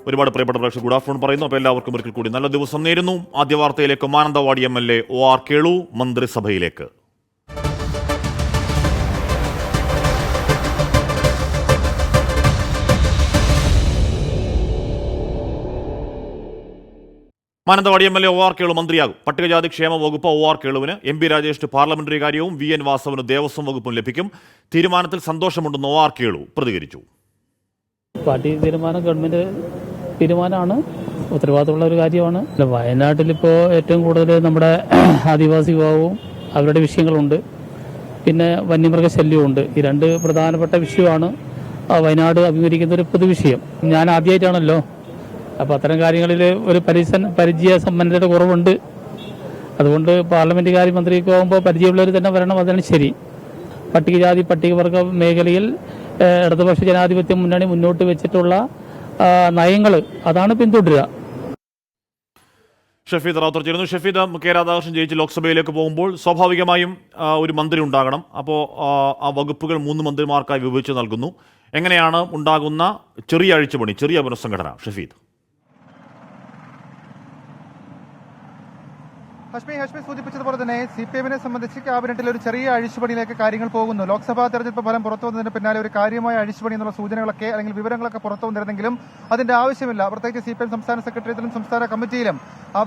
ഒരുപാട് പ്രിയപ്പെട്ട പ്രേക്ഷകർ ഗുഡ് ആഫ്റ്റർനൂൺ പറയുന്നു. അപ്പോൾ എല്ലാവർക്കും ഒരിക്കൽ കൂടി നല്ല ദിവസം നേരുന്നു. ആദ്യ വാർത്തയിലേക്ക്. Mananthavady MLA OR Kelu മന്ത്രിസഭയിലേക്ക്. Mananthavady MLA OR Kelu മന്ത്രിയാകും. പട്ടികജാതി ക്ഷേമ വകുപ്പ് OR കേളുവിന്, MP രാജേഷിന് പാർലമെന്ററി കാര്യവും VN വാസവന് ദേവസ്വം വകുപ്പും ലഭിക്കും. തീരുമാനത്തിൽ സന്തോഷമുണ്ടെന്ന് OR കേളു പ്രതികരിച്ചു. പാർട്ടി തീരുമാനം ഗവൺമെന്റ് തീരുമാനമാണ്, ഉത്തരവാദിത്തമുള്ള ഒരു കാര്യമാണ്. വയനാട്ടിലിപ്പോൾ ഏറ്റവും കൂടുതൽ നമ്മുടെ ആദിവാസി വിഭാഗവും അവരുടെ വിഷയങ്ങളുണ്ട്, പിന്നെ വന്യമൃഗശല്യമുണ്ട്. ഈ രണ്ട് പ്രധാനപ്പെട്ട വിഷയമാണ് വയനാട് അഭിമുഖീകരിക്കുന്ന ഒരു പൊതുവിഷയം. ഞാൻ ആദ്യമായിട്ടാണല്ലോ, അപ്പോൾ അത്തരം കാര്യങ്ങളിൽ ഒരു പരിചയ സമ്പന്നതയുടെ കുറവുണ്ട്. അതുകൊണ്ട് പാർലമെന്റ് കാര്യമന്ത്രിക്ക് പോകുമ്പോൾ പരിചയമുള്ളവർ തന്നെ വരണം, അതാണ് ശരി. പട്ടികജാതി പട്ടികവർഗ മേഖലയിൽ ഇടതുപക്ഷ ജനാധിപത്യ മുന്നണി മുന്നോട്ട് വെച്ചിട്ടുള്ള നയങ്ങൾ അതാണ് പിന്തുടരുക. ഷഫീദ് റാവുത്തർ ചേരുന്നു. ഷഫീദ്, കെ രാധാകൃഷ്ണൻ ജയിച്ച് ലോക്സഭയിലേക്ക് പോകുമ്പോൾ സ്വാഭാവികമായും ഒരു മന്ത്രി ഉണ്ടാകണം. അപ്പോൾ ആ വകുപ്പുകൾ 3 മന്ത്രിമാർക്കായി വിഭജിച്ച് നൽകുന്നു. എങ്ങനെയാണ് ഉണ്ടാകുന്ന ചെറിയ അഴിച്ചുപണി, ചെറിയ പുനഃസംഘടന? ഷഫീദ്. ഹഷ്മി സൂചിപ്പിച്ചതുപോലെ തന്നെ CPM-നെ സംബന്ധിച്ച് ക്യാബിനറ്റിൽ ഒരു ചെറിയ അഴിച്ചുപണിയിലേക്ക് കാര്യങ്ങൾ പോകുന്നു. ലോക്സഭാ തെരഞ്ഞെടുപ്പ് ഫലം പുറത്തു വന്നതിന് പിന്നാലെ ഒരു കാര്യമായ അഴിച്ചുപണി എന്നുള്ള സൂചനകളൊക്കെ അല്ലെങ്കിൽ വിവരങ്ങളൊക്കെ പുറത്തു വന്നിരുന്നെങ്കിലും അതിന്റെ ആവശ്യമില്ല. പ്രത്യേകിച്ച് CPM സംസ്ഥാന സെക്രട്ടേറിയറ്റിലും സംസ്ഥാന കമ്മിറ്റിയിലും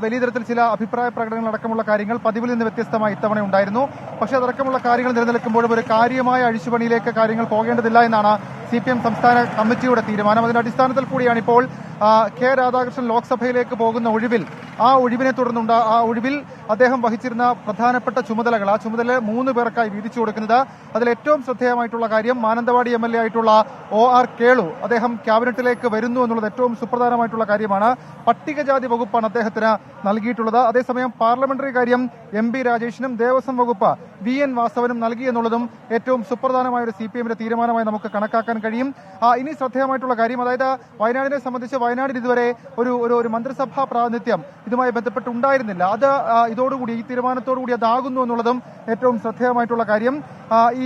വലിയ തരത്തിൽ ചില അഭിപ്രായ പ്രകടനങ്ങൾ അടക്കമുള്ള കാര്യങ്ങൾ പതിവിൽ നിന്ന് വ്യത്യസ്തമായി ഇത്തവണ ഉണ്ടായിരുന്നു. പക്ഷേ അതടക്കമുള്ള കാര്യങ്ങൾ നിലനിൽക്കുമ്പോഴും ഒരു കാര്യമായ അഴിച്ചുപണിയിലേക്ക് കാര്യങ്ങൾ പോകേണ്ടതില്ല എന്നാണ് CPM സംസ്ഥാന കമ്മിറ്റിയുടെ തീരുമാനം. അതിന്റെ അടിസ്ഥാനത്തിൽ കൂടിയാണ് ഇപ്പോൾ കെ രാധാകൃഷ്ണൻ ലോക്സഭയിലേക്ക് പോകുന്ന ആ ഒഴിവിനെ തുടർന്നുണ്ട് ആ ഒഴിവിൽ അദ്ദേഹം വഹിച്ചിരുന്ന പ്രധാനപ്പെട്ട ചുമതലകൾ, ആ ചുമതല 3 പേർക്കായി വീതിച്ചു കൊടുക്കുന്നത്. അതിൽ ഏറ്റവും ശ്രദ്ധേയമായിട്ടുള്ള കാര്യം മാനന്തവാടി MLA ആയിട്ടുള്ള OR കേളു അദ്ദേഹം ക്യാബിനറ്റിലേക്ക് വരുന്നു എന്നുള്ളത് ഏറ്റവും സുപ്രധാനമായിട്ടുള്ള കാര്യമാണ്. പട്ടികജാതി വകുപ്പാണ് അദ്ദേഹത്തിന് നൽകിയിട്ടുള്ളത്. അതേസമയം പാർലമെന്ററി കാര്യം MP രാജേഷിനും ദേവസ്വം വകുപ്പ് VN വാസവനും നൽകി എന്നുള്ളതും ഏറ്റവും സുപ്രധാനമായ ഒരു CPM-ന്റെ തീരുമാനമായി നമുക്ക് കണക്കാക്കാൻ കഴിയും. ഇനി ശ്രദ്ധേയമായിട്ടുള്ള കാര്യം, അതായത് വയനാടിനെ സംബന്ധിച്ച് വയനാടിൽ ഇതുവരെ ഒരു മന്ത്രിസഭാ പ്രാതിനിധ്യം ഇതുമായി ബന്ധപ്പെട്ട് ഉണ്ടായിരുന്നില്ല. അത് ഇതോടുകൂടി, ഈ തീരുമാനത്തോടുകൂടി അതാകുന്നു എന്നുള്ളതും ഏറ്റവും ശ്രദ്ധേയമായിട്ടുള്ള കാര്യം.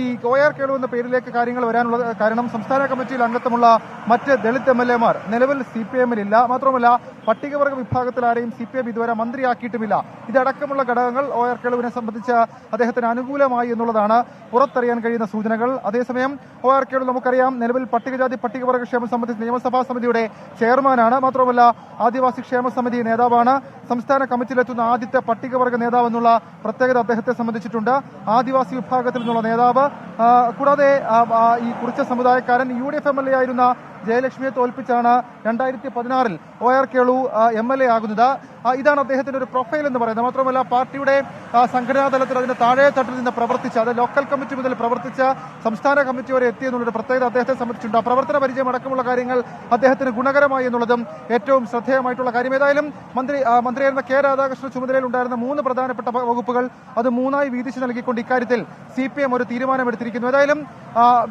ഈ OR കേളു എന്ന പേരിലേക്ക് കാര്യങ്ങൾ വരാനുള്ള കാരണം സംസ്ഥാന കമ്മിറ്റിയിൽ അംഗത്വമുള്ള മറ്റ് ദളിത് MLA-മാർ നിലവിൽ CPM-ലില്ല. മാത്രമല്ല പട്ടികവർഗ വിഭാഗത്തിൽ ആരെയും CPM ഇതുവരെ മന്ത്രിയാക്കിയിട്ടുമില്ല. ഇതടക്കമുള്ള ഘടകങ്ങൾ OR കേളുവിനെ സംബന്ധിച്ച് അദ്ദേഹത്തിന് അനുകൂലമായി എന്നുള്ളതാണ് പുറത്തറിയാൻ കഴിയുന്ന സൂചനകൾ. അതേസമയം OR കേളു നമുക്കറിയാം നിലവിൽ പട്ടികജാതി പട്ടികവർഗ ക്ഷേമ സംബന്ധിച്ച് നിയമസഭാ സമിതിയുടെ ചെയർമാനാണ്. മാത്രമല്ല ആദിവാസി ക്ഷേമ സമിതി നേതാവാണ്. സംസ്ഥാന കമ്മിറ്റിയിലെത്തുന്ന ആദ്യത്തെ പട്ടികവർഗ നേതാവ് എന്നുള്ള പ്രത്യേകത അദ്ദേഹത്തെ സംബന്ധിച്ചിട്ടുണ്ട്. ആദിവാസി വിഭാഗത്തിൽ നിന്നുള്ള നേതാവ്. കൂടാതെ ഈ കുറിച്ച സമുദായക്കാരൻ UDF MLA ആയിരുന്ന ജയലക്ഷ്മിയെ തോൽപ്പിച്ചാണ് 2016-ൽ OR കേളു MLA ആകുന്നത്. ഇതാണ് അദ്ദേഹത്തിന്റെ ഒരു പ്രൊഫൈൽ എന്ന് പറയുന്നത്. മാത്രമല്ല പാർട്ടിയുടെ സംഘടനാ തലത്തിൽ അതിന്റെ താഴെ തട്ടിൽ നിന്ന് പ്രവർത്തിച്ച്, അത് ലോക്കൽ കമ്മിറ്റി മുതൽ പ്രവർത്തിച്ച് സംസ്ഥാന കമ്മിറ്റി വരെ എത്തിയെന്നുള്ളൊരു പ്രത്യേകത അദ്ദേഹത്തെ സംബന്ധിച്ചിട്ടുണ്ട്. പ്രവർത്തന പരിചയം അടക്കമുള്ള കാര്യങ്ങൾ അദ്ദേഹത്തിന് ഗുണകരമായി എന്നുള്ളതും ഏറ്റവും ശ്രദ്ധേയമായിട്ടുള്ള കാര്യം. ഏതായാലും മന്ത്രിയായിരുന്ന കെ രാധാകൃഷ്ണൻ ചുമതലയിൽ ഉണ്ടായിരുന്ന 3 പ്രധാനപ്പെട്ട വകുപ്പുകൾ അത് 3ആയി വീതിച്ച് നൽകിക്കൊണ്ട് ഇക്കാര്യത്തിൽ CPM ഒരു തീരുമാനമെടുത്തിരിക്കുന്നു. ഏതായാലും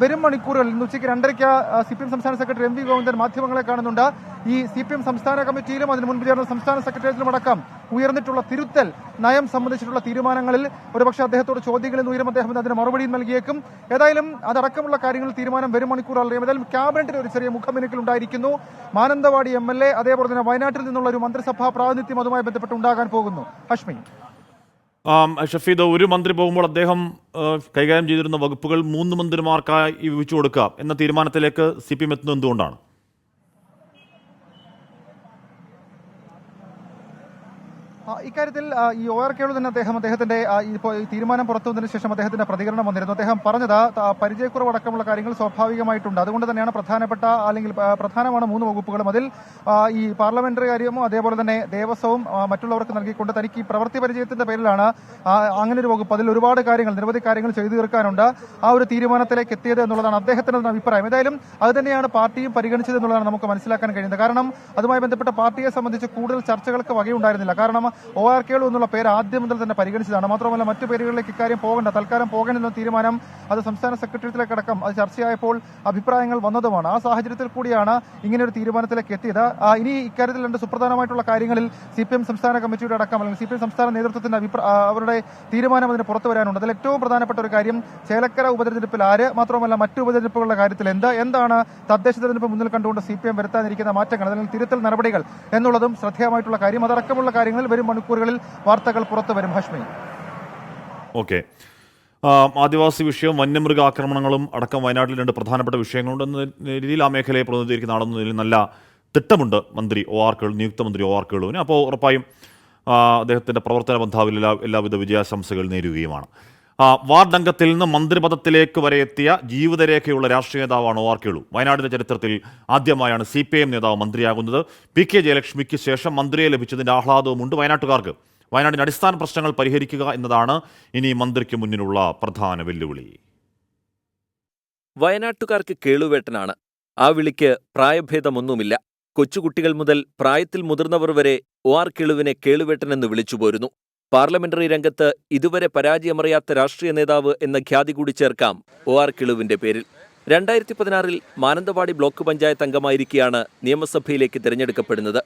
വരും മണിക്കൂറുകളിൽ ഇന്ന് ഉച്ചയ്ക്ക് 2:30 CPM സംസ്ഥാന സെക്രട്ടറി MV ഗോവിന്ദൻ മാധ്യമങ്ങളെ കാണുന്നുണ്ട്. ഈ CPM സംസ്ഥാന കമ്മിറ്റിയിലും അതിന് മുൻപ് ചേർന്ന സംസ്ഥാന സെക്രട്ടേറിയറ്റിലും അടക്കം ഉയർന്നിട്ടുള്ള തിരുത്തൽ നയം സംബന്ധിച്ചിട്ടുള്ള തീരുമാനങ്ങളിൽ ഒരുപക്ഷെ അദ്ദേഹത്തോട് ചോദ്യങ്ങളിൽ ഉയരും. അദ്ദേഹം അതിന് മറുപടിയും നൽകിയേക്കും. ഏതായാലും അതടക്കമുള്ള കാര്യങ്ങളിൽ തീരുമാനം വരും മണിക്കൂർ അറിയാം. ഏതായാലും ക്യാബിനറ്റിൽ ഒരു ചെറിയ മുഖമിനുക്കൽ ഉണ്ടായിരിക്കുന്നു. മാനന്തവാടി MLA അതേപോലെ തന്നെ വയനാട്ടിൽ നിന്നുള്ള ഒരു മന്ത്രിസഭാ പ്രാതിനിധ്യം അതുമായി ബന്ധപ്പെട്ട് ഉണ്ടാകാൻ പോകുന്നു. ഹഷ്മി. ഷഫീദ്, ഒരു മന്ത്രി പോകുമ്പോൾ അദ്ദേഹം കൈകാര്യം ചെയ്തിരുന്ന വകുപ്പുകൾ 3 മന്ത്രിമാർക്കായി വിഭജിച്ചു കൊടുക്കുക എന്ന തീരുമാനത്തിലേക്ക് CPM എത്തുന്നത് എന്തുകൊണ്ടാണ്? ഇക്കാര്യത്തിൽ ഈ OR കേളു തന്നെ അദ്ദേഹത്തിന്റെ ഇപ്പോൾ ഈ തീരുമാനം പുറത്തു വന്നതിന് ശേഷം അദ്ദേഹത്തിന്റെ പ്രതികരണം വന്നിരുന്നു. അദ്ദേഹം പറഞ്ഞത് പരിചയക്കുറവടക്കമുള്ള കാര്യങ്ങൾ സ്വാഭാവികമായിട്ടുണ്ട്. അതുകൊണ്ട് തന്നെയാണ് പ്രധാനമാണ് 3 വകുപ്പുകളും. അതിൽ ഈ പാർലമെന്ററി കാര്യവും അതേപോലെ തന്നെ ദേവസ്വവും മറ്റുള്ളവർക്ക് നൽകിക്കൊണ്ട് തനിക്ക് ഈ പ്രവൃത്തി പരിചയത്തിന്റെ പേരിലാണ് അങ്ങനെ ഒരു വകുപ്പ്. അതിൽ ഒരുപാട് കാര്യങ്ങൾ, നിരവധി കാര്യങ്ങൾ ചെയ്തു തീർക്കാനുണ്ട്. ആ ഒരു തീരുമാനത്തിലേക്ക് എത്തിയത് എന്നുള്ളതാണ് അദ്ദേഹത്തിന്റെ അഭിപ്രായം. ഏതായാലും അത് തന്നെയാണ് പാർട്ടിയും പരിഗണിച്ചത് എന്നുള്ളതാണ് നമുക്ക് മനസ്സിലാക്കാൻ കഴിയുന്നത്. കാരണം അതുമായി ബന്ധപ്പെട്ട പാർട്ടിയെ സംബന്ധിച്ച് കൂടുതൽ ചർച്ചകൾക്ക് വകയുണ്ടായിരുന്നില്ല. കാരണം OR കേളു എന്നുള്ള പേര് ആദ്യം മുതൽ തന്നെ പരിഗണിച്ചതാണ്. മാത്രമല്ല മറ്റു പേരുകളിലേക്ക് ഇക്കാര്യം പോകേണ്ട, തൽക്കാലം പോകേണ്ടെന്ന തീരുമാനം അത് സംസ്ഥാന സെക്രട്ടേറിയറ്റിലേക്കടക്കം അത് ചർച്ചയായപ്പോൾ അഭിപ്രായങ്ങൾ വന്നതുമാണ്. ആ സാഹചര്യത്തിൽ കൂടിയാണ് ഇങ്ങനെയൊരു തീരുമാനത്തിലേക്ക് എത്തിയത്. ഇനി ഇക്കാര്യത്തിൽ രണ്ട് സുപ്രധാനമായിട്ടുള്ള കാര്യങ്ങളിൽ CPM സംസ്ഥാന കമ്മിറ്റിയുടെ അടക്കം അല്ലെങ്കിൽ CPM സംസ്ഥാന നേതൃത്വത്തിന്റെ അവരുടെ തീരുമാനം അതിന് പുറത്തു വരാനുണ്ട്. അതിൽ ഏറ്റവും പ്രധാനപ്പെട്ട ഒരു കാര്യം ചേലക്കര ഉപതെരഞ്ഞെടുപ്പിൽ ആര്, മാത്രമല്ല മറ്റു ഉപതെരഞ്ഞെടുപ്പുകളുടെ കാര്യത്തിൽ എന്താണ് തദ്ദേശ തെരഞ്ഞെടുപ്പ് മുന്നിൽ കണ്ടുകൊണ്ട് CPM വരുത്താനിരിക്കുന്ന മാറ്റങ്ങൾ അല്ലെങ്കിൽ തിരുത്തൽ നടപടികൾ എന്നുള്ളതും ശ്രദ്ധേയമായിട്ടുള്ള കാര്യം. അതടക്കമുള്ള കാര്യങ്ങളിൽ വരും മണിക്കൂറുകളിൽ വാർത്തകൾ പുറത്തു വരും. ഹാഷ്മി. ഓക്കെ, ആദിവാസി വിഷയവും വന്യമൃഗ ആക്രമണങ്ങളും അടക്കം വയനാട്ടിൽ രണ്ട് പ്രധാനപ്പെട്ട വിഷയങ്ങളുണ്ടെന്ന രീതിയിൽ ആ മേഖലയെ പ്രതിനിധീകരിക്കുന്ന ആളെന്നതിൽ നല്ല തിട്ടമുണ്ട് മന്ത്രി OR കേളു, നിയുക്ത മന്ത്രി OR കേളുവിന്. അപ്പോൾ ഉറപ്പായും അദ്ദേഹത്തിൻ്റെ പ്രവർത്തന ബന്ധാവിൽ എല്ലാവിധ വിജയാശംസകൾ നേരുകയുമാണ്. വാർഡ് അംഗത്തിൽ നിന്ന് മന്ത്രിപദത്തിലേക്ക് വരെ എത്തിയ ജീവിതരേഖയുള്ള രാഷ്ട്രീയ നേതാവാണ് OR കേളു. വയനാടിൻ്റെ ചരിത്രത്തിൽ ആദ്യമായാണ് CPM നേതാവ് മന്ത്രിയാകുന്നത്. PK ജയലക്ഷ്മിക്ക് ശേഷം മന്ത്രിയെ ലഭിച്ചതിൻ്റെ ആഹ്ലാദവുമുണ്ട് വയനാട്ടുകാർക്ക്. വയനാടിൻ്റെ അടിസ്ഥാന പ്രശ്നങ്ങൾ പരിഹരിക്കുക എന്നതാണ് ഇനി മന്ത്രിക്ക് മുന്നിലുള്ള പ്രധാന വെല്ലുവിളി. വയനാട്ടുകാർക്ക് കേളുവേട്ടനാണ്. ആ വിളിക്ക് പ്രായഭേദമൊന്നുമില്ല. കൊച്ചുകുട്ടികൾ മുതൽ പ്രായത്തിൽ മുതിർന്നവർ വരെ OR കേളുവിനെ കേളുവേട്ടനെന്ന് വിളിച്ചുപോരുന്നു. പാർലമെന്ററി രംഗത്ത് ഇതുവരെ പരാജയമറിയാത്ത രാഷ്ട്രീയ നേതാവ് എന്ന ഖ്യാതി കൂടി ചേർക്കാം OR കേളുവിന്റെ പേരിൽ. 2016 മാനന്തവാടി ബ്ലോക്ക് പഞ്ചായത്ത് അംഗമായിരിക്കെയാണ് നിയമസഭയിലേക്ക് തിരഞ്ഞെടുക്കപ്പെടുന്നത്.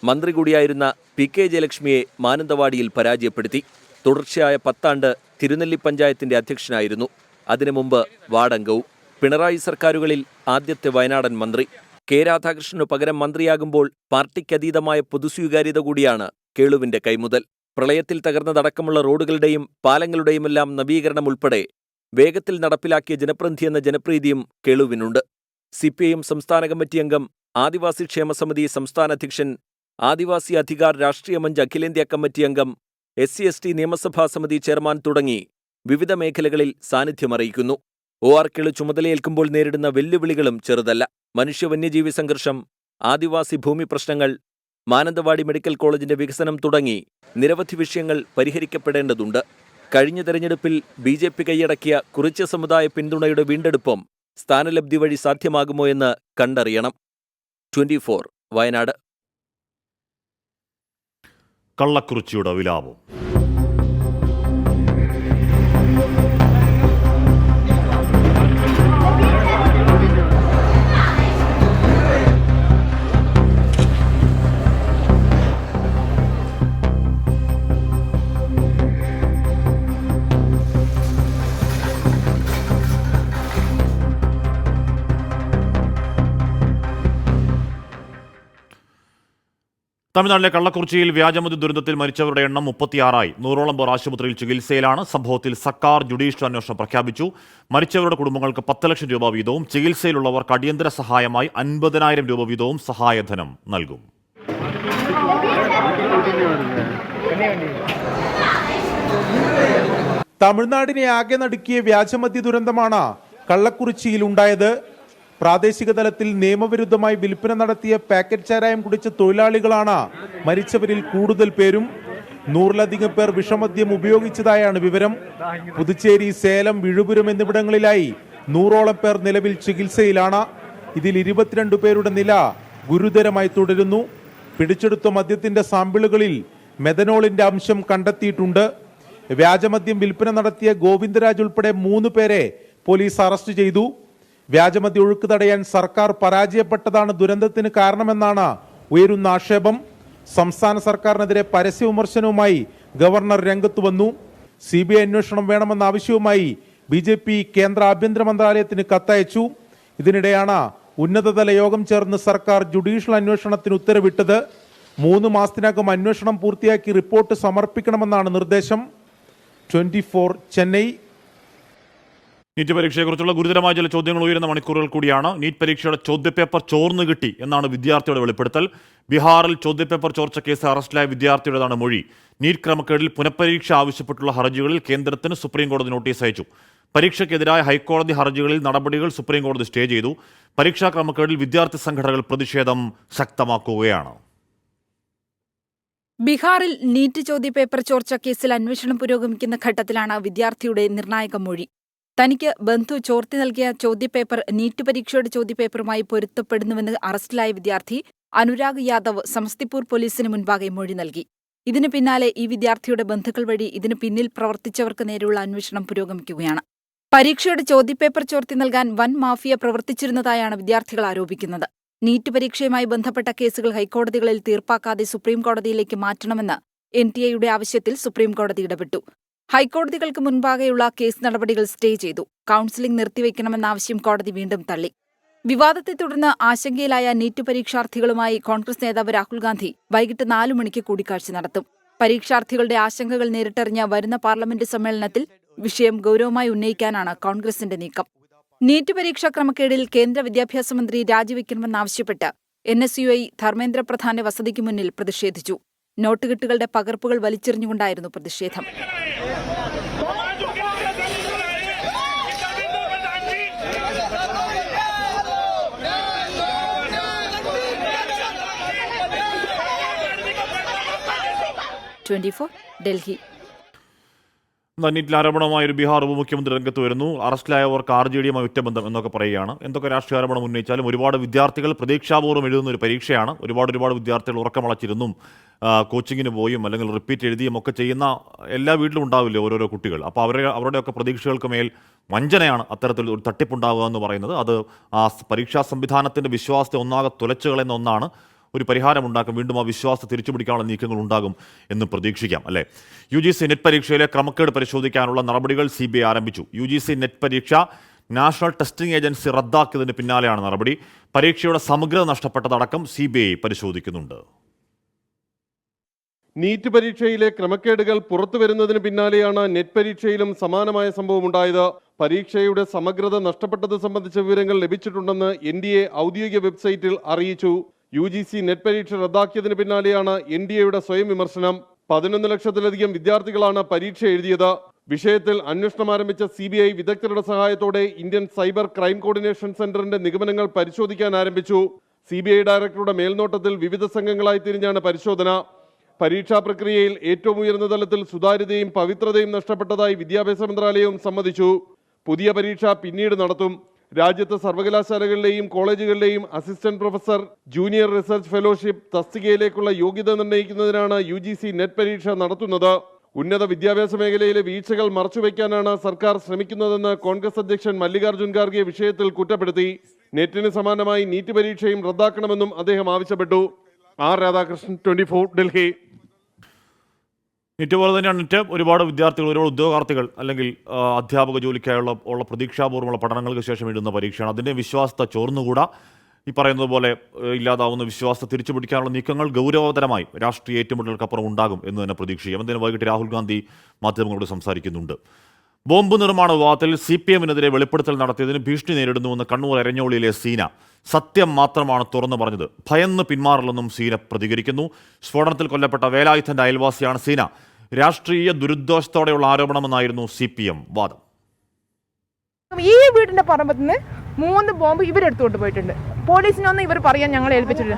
മന്ത്രി കൂടിയായിരുന്ന PK ജയലക്ഷ്മിയെ മാനന്തവാടിയിൽ പരാജയപ്പെടുത്തി. തുടർച്ചയായ 10 ആണ്ട് തിരുനെല്ലി പഞ്ചായത്തിന്റെ അധ്യക്ഷനായിരുന്നു. അതിനു മുമ്പ് വാർഡംഗവും. പിണറായി സർക്കാരുകളിൽ ആദ്യത്തെ വയനാടൻ മന്ത്രി. K രാധാകൃഷ്ണനു പകരം മന്ത്രിയാകുമ്പോൾ പാർട്ടിക്കതീതമായ പൊതുസ്വീകാര്യത കൂടിയാണ് കേളുവിന്റെ കൈമുതൽ. പ്രളയത്തിൽ തകർന്നതടക്കമുള്ള റോഡുകളുടെയും പാലങ്ങളുടെയുമെല്ലാം നവീകരണം ഉൾപ്പെടെ വേഗത്തിൽ നടപ്പിലാക്കിയ ജനപ്രതിനിധി എന്ന ജനപ്രീതിയും കേളുവിനുണ്ട്. CPIM സംസ്ഥാന കമ്മിറ്റി അംഗം, ആദിവാസി ക്ഷേമസമിതി സംസ്ഥാന അധ്യക്ഷൻ, ആദിവാസി അധികാർ രാഷ്ട്രീയ മഞ്ച് അഖിലേന്ത്യാ കമ്മിറ്റി അംഗം, SC/ST നിയമസഭാ സമിതി ചെയർമാൻ തുടങ്ങി വിവിധ മേഖലകളിൽ സാന്നിധ്യമറിയിക്കുന്നു. OR കേളു ചുമതലയേൽക്കുമ്പോൾ നേരിടുന്ന വെല്ലുവിളികളും ചെറുതല്ല. മനുഷ്യ വന്യജീവി സംഘർഷം, ആദിവാസി ഭൂമി പ്രശ്നങ്ങൾ, മാനന്തവാടി മെഡിക്കൽ കോളേജിന്റെ വികസനം തുടങ്ങി നിരവധി വിഷയങ്ങൾ പരിഹരിക്കപ്പെടേണ്ടതുണ്ട്. കഴിഞ്ഞ തെരഞ്ഞെടുപ്പിൽ BJP കൈയടക്കിയ കുറിച്യ സമുദായ പിന്തുണയുടെ വീണ്ടെടുപ്പും സ്ഥാനലബ്ധി വഴി സാധ്യമാകുമോ എന്ന് കണ്ടറിയണം. 24 വയനാട്. കള്ളക്കുറിച്ചിയുടെ വിലാപം. തമിഴ്നാട്ടിലെ കള്ളക്കുറിച്ചിയിൽ വ്യാജമദ്യ ദുരന്തത്തിൽ മരിച്ചവരുടെ എണ്ണം 36ആയി. 100ഓളം പേർ ആശുപത്രിയിൽ ചികിത്സയിലാണ്. സംഭവത്തിൽ സർക്കാർ ജുഡീഷ്യൽ അന്വേഷണം പ്രഖ്യാപിച്ചു. മരിച്ചവരുടെ കുടുംബങ്ങൾക്ക് 10 ലക്ഷം രൂപ വീതവും ചികിത്സയിലുള്ളവർക്ക് അടിയന്തര സഹായമായി 50,000 രൂപ വീതവും സഹായധനം നൽകും. തമിഴ്നാടിനെ ആകെ നടുക്കിയ വ്യാജമദ്യ ദുരന്തമാണ് കള്ളക്കുറിച്ചിയിൽ ഉണ്ടായത്. പ്രാദേശിക തലത്തിൽ നിയമവിരുദ്ധമായി വിൽപ്പന നടത്തിയ പാക്കറ്റ് ചാരായം കുടിച്ച തൊഴിലാളികളാണ് മരിച്ചവരിൽ കൂടുതൽ പേരും. 100ലധികം പേർ വിഷമദ്യം ഉപയോഗിച്ചതായാണ് വിവരം. പുതുച്ചേരി, സേലം, വിഴുപുരം എന്നിവിടങ്ങളിലായി 100ഓളം പേർ നിലവിൽ ചികിത്സയിലാണ്. ഇതിൽ 22 പേരുടെ നില ഗുരുതരമായി തുടരുന്നു. പിടിച്ചെടുത്ത മദ്യത്തിന്റെ സാമ്പിളുകളിൽ മെഥനോളിന്റെ അംശം കണ്ടെത്തിയിട്ടുണ്ട്. വ്യാജമദ്യം വിൽപ്പന നടത്തിയ ഗോവിന്ദരാജ് ഉൾപ്പെടെ 3 പേരെ പോലീസ് അറസ്റ്റ് ചെയ്തു. വ്യാജമദ്യ ഒഴുക്ക് തടയാൻ സർക്കാർ പരാജയപ്പെട്ടതാണ് ദുരന്തത്തിന് കാരണമെന്നാണ് ഉയരുന്ന ആക്ഷേപം. സംസ്ഥാന സർക്കാരിനെതിരെ പരസ്യ വിമർശനവുമായി ഗവർണർ രംഗത്തു വന്നു. CBI അന്വേഷണം വേണമെന്ന ആവശ്യവുമായി BJP കേന്ദ്ര ആഭ്യന്തര മന്ത്രാലയത്തിന് കത്തയച്ചു. ഇതിനിടെയാണ് ഉന്നതതല യോഗം ചേർന്ന് സർക്കാർ ജുഡീഷ്യൽ അന്വേഷണത്തിന് ഉത്തരവിട്ടത്. 3 മാസത്തിനകം അന്വേഷണം പൂർത്തിയാക്കി റിപ്പോർട്ട് സമർപ്പിക്കണമെന്നാണ് നിർദ്ദേശം. 24 ചെന്നൈ. നീറ്റ് പരീക്ഷയെക്കുറിച്ചുള്ള ഗുരുതരമായ ചില ചോദ്യങ്ങൾ ഉയരുന്ന മണിക്കൂറുകൾ കൂടിയാണ്. നീറ്റ് പരീക്ഷയുടെ ചോദ്യപേപ്പർ ചോർന്നു കിട്ടി എന്നാണ് വിദ്യാർത്ഥിയുടെ വെളിപ്പെടുത്തൽ. ബീഹാറിൽ ചോദ്യപേപ്പർ ചോർച്ച കേസ് അറസ്റ്റിലായ വിദ്യാർത്ഥിയുടേതാണ് മൊഴി. നീറ്റ് ക്രമക്കേടിൽ പുനഃപരീക്ഷ ആവശ്യപ്പെട്ടുള്ള ഹർജികളിൽ കേന്ദ്രത്തിന് സുപ്രീംകോടതി നോട്ടീസ് അയച്ചു. പരീക്ഷയ്ക്കെതിരായ ഹൈക്കോടതി ഹർജികളിൽ നടപടികൾ സുപ്രീംകോടതി സ്റ്റേ ചെയ്തു. പരീക്ഷാ ക്രമക്കേടിൽ വിദ്യാർത്ഥി സംഘടനകൾ പ്രതിഷേധം ശക്തമാക്കുകയാണ്. ബീഹാറിൽ നീറ്റ് ചോദ്യപേപ്പർ ചോർച്ച കേസിൽ അന്വേഷണം പുരോഗമിക്കുന്ന ഘട്ടത്തിലാണ് വിദ്യാർത്ഥിയുടെ നിർണായക മൊഴി. തനിക്ക് ബന്ധു ചോർത്തി നൽകിയ ചോദ്യപേപ്പർ നീറ്റ് പരീക്ഷയുടെ ചോദ്യപേപ്പറുമായി പൊരുത്തപ്പെടുന്നുവെന്ന് അറസ്റ്റിലായ വിദ്യാർത്ഥി അനുരാഗ് യാദവ് സമസ്തിപൂർ പോലീസിന് മുൻപാകെ മൊഴി നൽകി. ഇതിനു പിന്നാലെ ഈ വിദ്യാർത്ഥിയുടെ ബന്ധുക്കൾ വഴി ഇതിനു പിന്നിൽ പ്രവർത്തിച്ചവർക്ക് നേരെയുള്ള അന്വേഷണം പുരോഗമിക്കുകയാണ്. പരീക്ഷയുടെ ചോദ്യപേപ്പർ ചോർത്തി നൽകാൻ വൻ മാഫിയ പ്രവർത്തിച്ചിരുന്നതായാണ് വിദ്യാർത്ഥികൾ ആരോപിക്കുന്നത്. നീറ്റ് പരീക്ഷയുമായി ബന്ധപ്പെട്ട കേസുകൾ ഹൈക്കോടതികളിൽ തീർപ്പാക്കാതെ സുപ്രീംകോടതിയിലേക്ക് മാറ്റണമെന്ന് NTA-യുടെ ആവശ്യത്തിൽ സുപ്രീംകോടതി ഇടപെട്ടു. ഹൈക്കോടതികൾക്ക് മുൻപാകെയുള്ള കേസ് നടപടികൾ സ്റ്റേ ചെയ്തു. കൌൺസിലിംഗ് നിർത്തിവെക്കണമെന്ന ആവശ്യം കോടതി വീണ്ടും തള്ളി. വിവാദത്തെ തുടർന്ന് ആശങ്കയിലായ നീറ്റ് പരീക്ഷാർത്ഥികളുമായി കോൺഗ്രസ് നേതാവ് രാഹുൽ ഗാന്ധി വൈകിട്ട് 4 മണിക്ക് കൂടിക്കാഴ്ച നടത്തും. പരീക്ഷാർത്ഥികളുടെ ആശങ്കകൾ നേരിട്ടറിഞ്ഞ വരുന്ന പാർലമെന്റ് സമ്മേളനത്തിൽ വിഷയം ഗൌരവമായി ഉന്നയിക്കാനാണ് കോൺഗ്രസിന്റെ നീക്കം. നീറ്റ് പരീക്ഷാ ക്രമക്കേടിൽ കേന്ദ്ര വിദ്യാഭ്യാസ മന്ത്രി രാജിവെക്കണമെന്നാവശ്യപ്പെട്ട് NSUI ധർമ്മേന്ദ്ര പ്രധാന്റെ വസതിക്ക് മുന്നിൽ പ്രതിഷേധിച്ചു. നോട്ടുകെട്ടുകളുടെ പകർപ്പുകൾ വലിച്ചെറിഞ്ഞുകൊണ്ടായിരുന്നു പ്രതിഷേധം. ഡൽഹി. നീറ്റിൽ ആരോപണമായ ഒരു ബീഹാർ ഉപമുഖ്യമന്ത്രി രംഗത്ത് വരുന്നു. അറസ്റ്റിലായവർക്ക് RJD-യുമായി ഉറ്റബന്ധം എന്നൊക്കെ പറയുകയാണ്. എന്തൊക്കെ രാഷ്ട്രീയ ആരോപണം ഉന്നയിച്ചാലും ഒരുപാട് വിദ്യാർത്ഥികൾ പ്രതീക്ഷാപൂർവ്വം എഴുതുന്ന ഒരു പരീക്ഷയാണ്. ഒരുപാട് വിദ്യാർത്ഥികൾ ഉറക്കമളച്ചിരുന്നും കോച്ചിങ്ങിന് പോയും അല്ലെങ്കിൽ റിപ്പീറ്റ് എഴുതിയും ഒക്കെ ചെയ്യുന്ന എല്ലാ വീട്ടിലും ഉണ്ടാവില്ലേ ഓരോരോ കുട്ടികൾ. അപ്പോൾ അവരുടെയൊക്കെ പ്രതീക്ഷകൾക്ക് മേൽ വഞ്ചനയാണ് അത്തരത്തിൽ ഒരു തട്ടിപ്പുണ്ടാവുക എന്ന് പറയുന്നത്. അത് ആ പരീക്ഷാ സംവിധാനത്തിൻ്റെ വിശ്വാസത്തെ ഒന്നാകെ തുലച്ചുകളെന്ന ഒന്നാണ്. ഒരു പരിഹാരമുണ്ടാക്കും. വീണ്ടും ആ വിശ്വാസം തിരിച്ചുപിടിക്കാനുള്ള നീക്കങ്ങൾ ഉണ്ടാകും എന്ന് പ്രതീക്ഷിക്കാം, അല്ലേ? UGC നെറ്റ് പരീക്ഷയിലെ ക്രമക്കേട് പരിശോധിക്കാനുള്ള നടപടികൾ CBI ആരംഭിച്ചു. UGC നെറ്റ് പരീക്ഷ നാഷണൽ ടെസ്റ്റിംഗ് ഏജൻസി റദ്ദാക്കിയതിന് പിന്നാലെയാണ് നടപടി. പരീക്ഷയുടെ സമഗ്രത നഷ്ടപ്പെട്ടതടക്കം CBI പരിശോധിക്കുന്നുണ്ട്. നീറ്റ് പരീക്ഷയിലെ ക്രമക്കേടുകൾ പുറത്തു വരുന്നതിന് പിന്നാലെയാണ് നെറ്റ് പരീക്ഷയിലും സമാനമായ സംഭവം ഉണ്ടായത്. പരീക്ഷയുടെ സമഗ്രത നഷ്ടപ്പെട്ടത് സംബന്ധിച്ച വിവരങ്ങൾ ലഭിച്ചിട്ടുണ്ടെന്ന് NDA ഔദ്യോഗിക വെബ്സൈറ്റിൽ അറിയിച്ചു. UGC നെറ്റ് പരീക്ഷ റദ്ദാക്കിയതിന് പിന്നാലെയാണ് NDA-യുടെ സ്വയം വിമർശനം. 11 ലക്ഷത്തിലധികം വിദ്യാർത്ഥികളാണ് പരീക്ഷ എഴുതിയത്. വിഷയത്തിൽ അന്വേഷണം ആരംഭിച്ച CBI വിദഗ്ധരുടെ സഹായത്തോടെ ഇന്ത്യൻ സൈബർ ക്രൈം കോർഡിനേഷൻ സെന്ററിന്റെ നിഗമനങ്ങൾ പരിശോധിക്കാൻ ആരംഭിച്ചു. CBI ഡയറക്ടറുടെ മേൽനോട്ടത്തിൽ വിവിധ സംഘങ്ങളായി തിരിഞ്ഞാണ് പരിശോധന. പരീക്ഷാ പ്രക്രിയയിൽ ഏറ്റവും ഉയർന്ന തലത്തിൽ സുതാര്യതയും പവിത്രതയും നഷ്ടപ്പെട്ടതായി വിദ്യാഭ്യാസ മന്ത്രാലയവും സമ്മതിച്ചു. പുതിയ പരീക്ഷ പിന്നീട് നടത്തും. രാജ്യത്തെ സർവകലാശാലകളിലെയും കോളേജുകളിലെയും assistant professor, junior research fellowship തസ്തികയിലേക്കുള്ള യോഗ്യത നിർണ്ണയിക്കുന്നതിനാണ് UGC നെറ്റ് പരീക്ഷ നടത്തുന്നത്. ഉന്നത വിദ്യാഭ്യാസ മേഖലയിലെ വീഴ്ചകൾ മറച്ചുവെക്കാനാണ് സർക്കാർ ശ്രമിക്കുന്നതെന്ന് കോൺഗ്രസ് അധ്യക്ഷൻ മല്ലികാർജ്ജുൻ ഖാർഗെ വിഷയത്തിൽ കുറ്റപ്പെടുത്തി. നെറ്റിന് സമാനമായി നീറ്റ് പരീക്ഷയും റദ്ദാക്കണമെന്നും അദ്ദേഹം ആവശ്യപ്പെട്ടു. R. രാധാകൃഷ്ണൻ, 24, ഡൽഹി. നീറ്റ് പോലെ തന്നെയാണ് നെറ്റ്. ഒരുപാട് വിദ്യാർത്ഥികൾ, ഒരുപാട് ഉദ്യോഗാർത്ഥികൾ അല്ലെങ്കിൽ അധ്യാപക ജോലിക്കായുള്ള പ്രതീക്ഷാപൂർവ്വമുള്ള പഠനങ്ങൾക്ക് ശേഷം എഴുതുന്ന പരീക്ഷയാണ്. അതിൻ്റെ വിശ്വാസത്തെ ചോർന്നുകൂടാ. ഈ പറയുന്നത് പോലെ ഇല്ലാതാവുന്ന വിശ്വാസത്തെ തിരിച്ചു പിടിക്കാനുള്ള നീക്കങ്ങൾ ഗൗരവതരമായി രാഷ്ട്രീയ ഏറ്റുമുട്ടലുകൾക്കപ്പുറം ഉണ്ടാകും എന്ന് തന്നെ പ്രതീക്ഷിക്കാം. എന്തിനും വൈകിട്ട് രാഹുൽ ഗാന്ധി മാധ്യമങ്ങളോട് സംസാരിക്കുന്നുണ്ട്. ബോംബ് നിർമ്മാണ വിവാദത്തിൽ CPM-നെതിരെ വെളിപ്പെടുത്തൽ നടത്തിയതിന് ഭീഷണി നേരിടുന്നുവെന്ന് കണ്ണൂർ എരഞ്ഞോളിയിലെ സീന സത്യം മാത്രമാണ് തുറന്നു പറഞ്ഞത്. ഭയന്ന് പിന്മാറില്ലെന്നും സീന പ്രതികരിക്കുന്നു. സ്ഫോടനത്തിൽ കൊല്ലപ്പെട്ട വേലായുധന്റെ അയൽവാസിയാണ് സീന. രാഷ്ട്രീയ ദുരുദ്ദേശത്തോടെയുള്ള ആരോപണമെന്നായിരുന്നു CPM വാദം. ഈ വീടിന്റെ പറമ്പത്ത് നിന്ന് 3 ബോംബ് ഇവരെടുത്തുകൊണ്ട് പോയിട്ടുണ്ട്. പോലീസിനൊന്നും ഇവർ പറയാൻ ഞങ്ങൾ ഏൽപ്പിച്ചിട്ടുണ്ട്.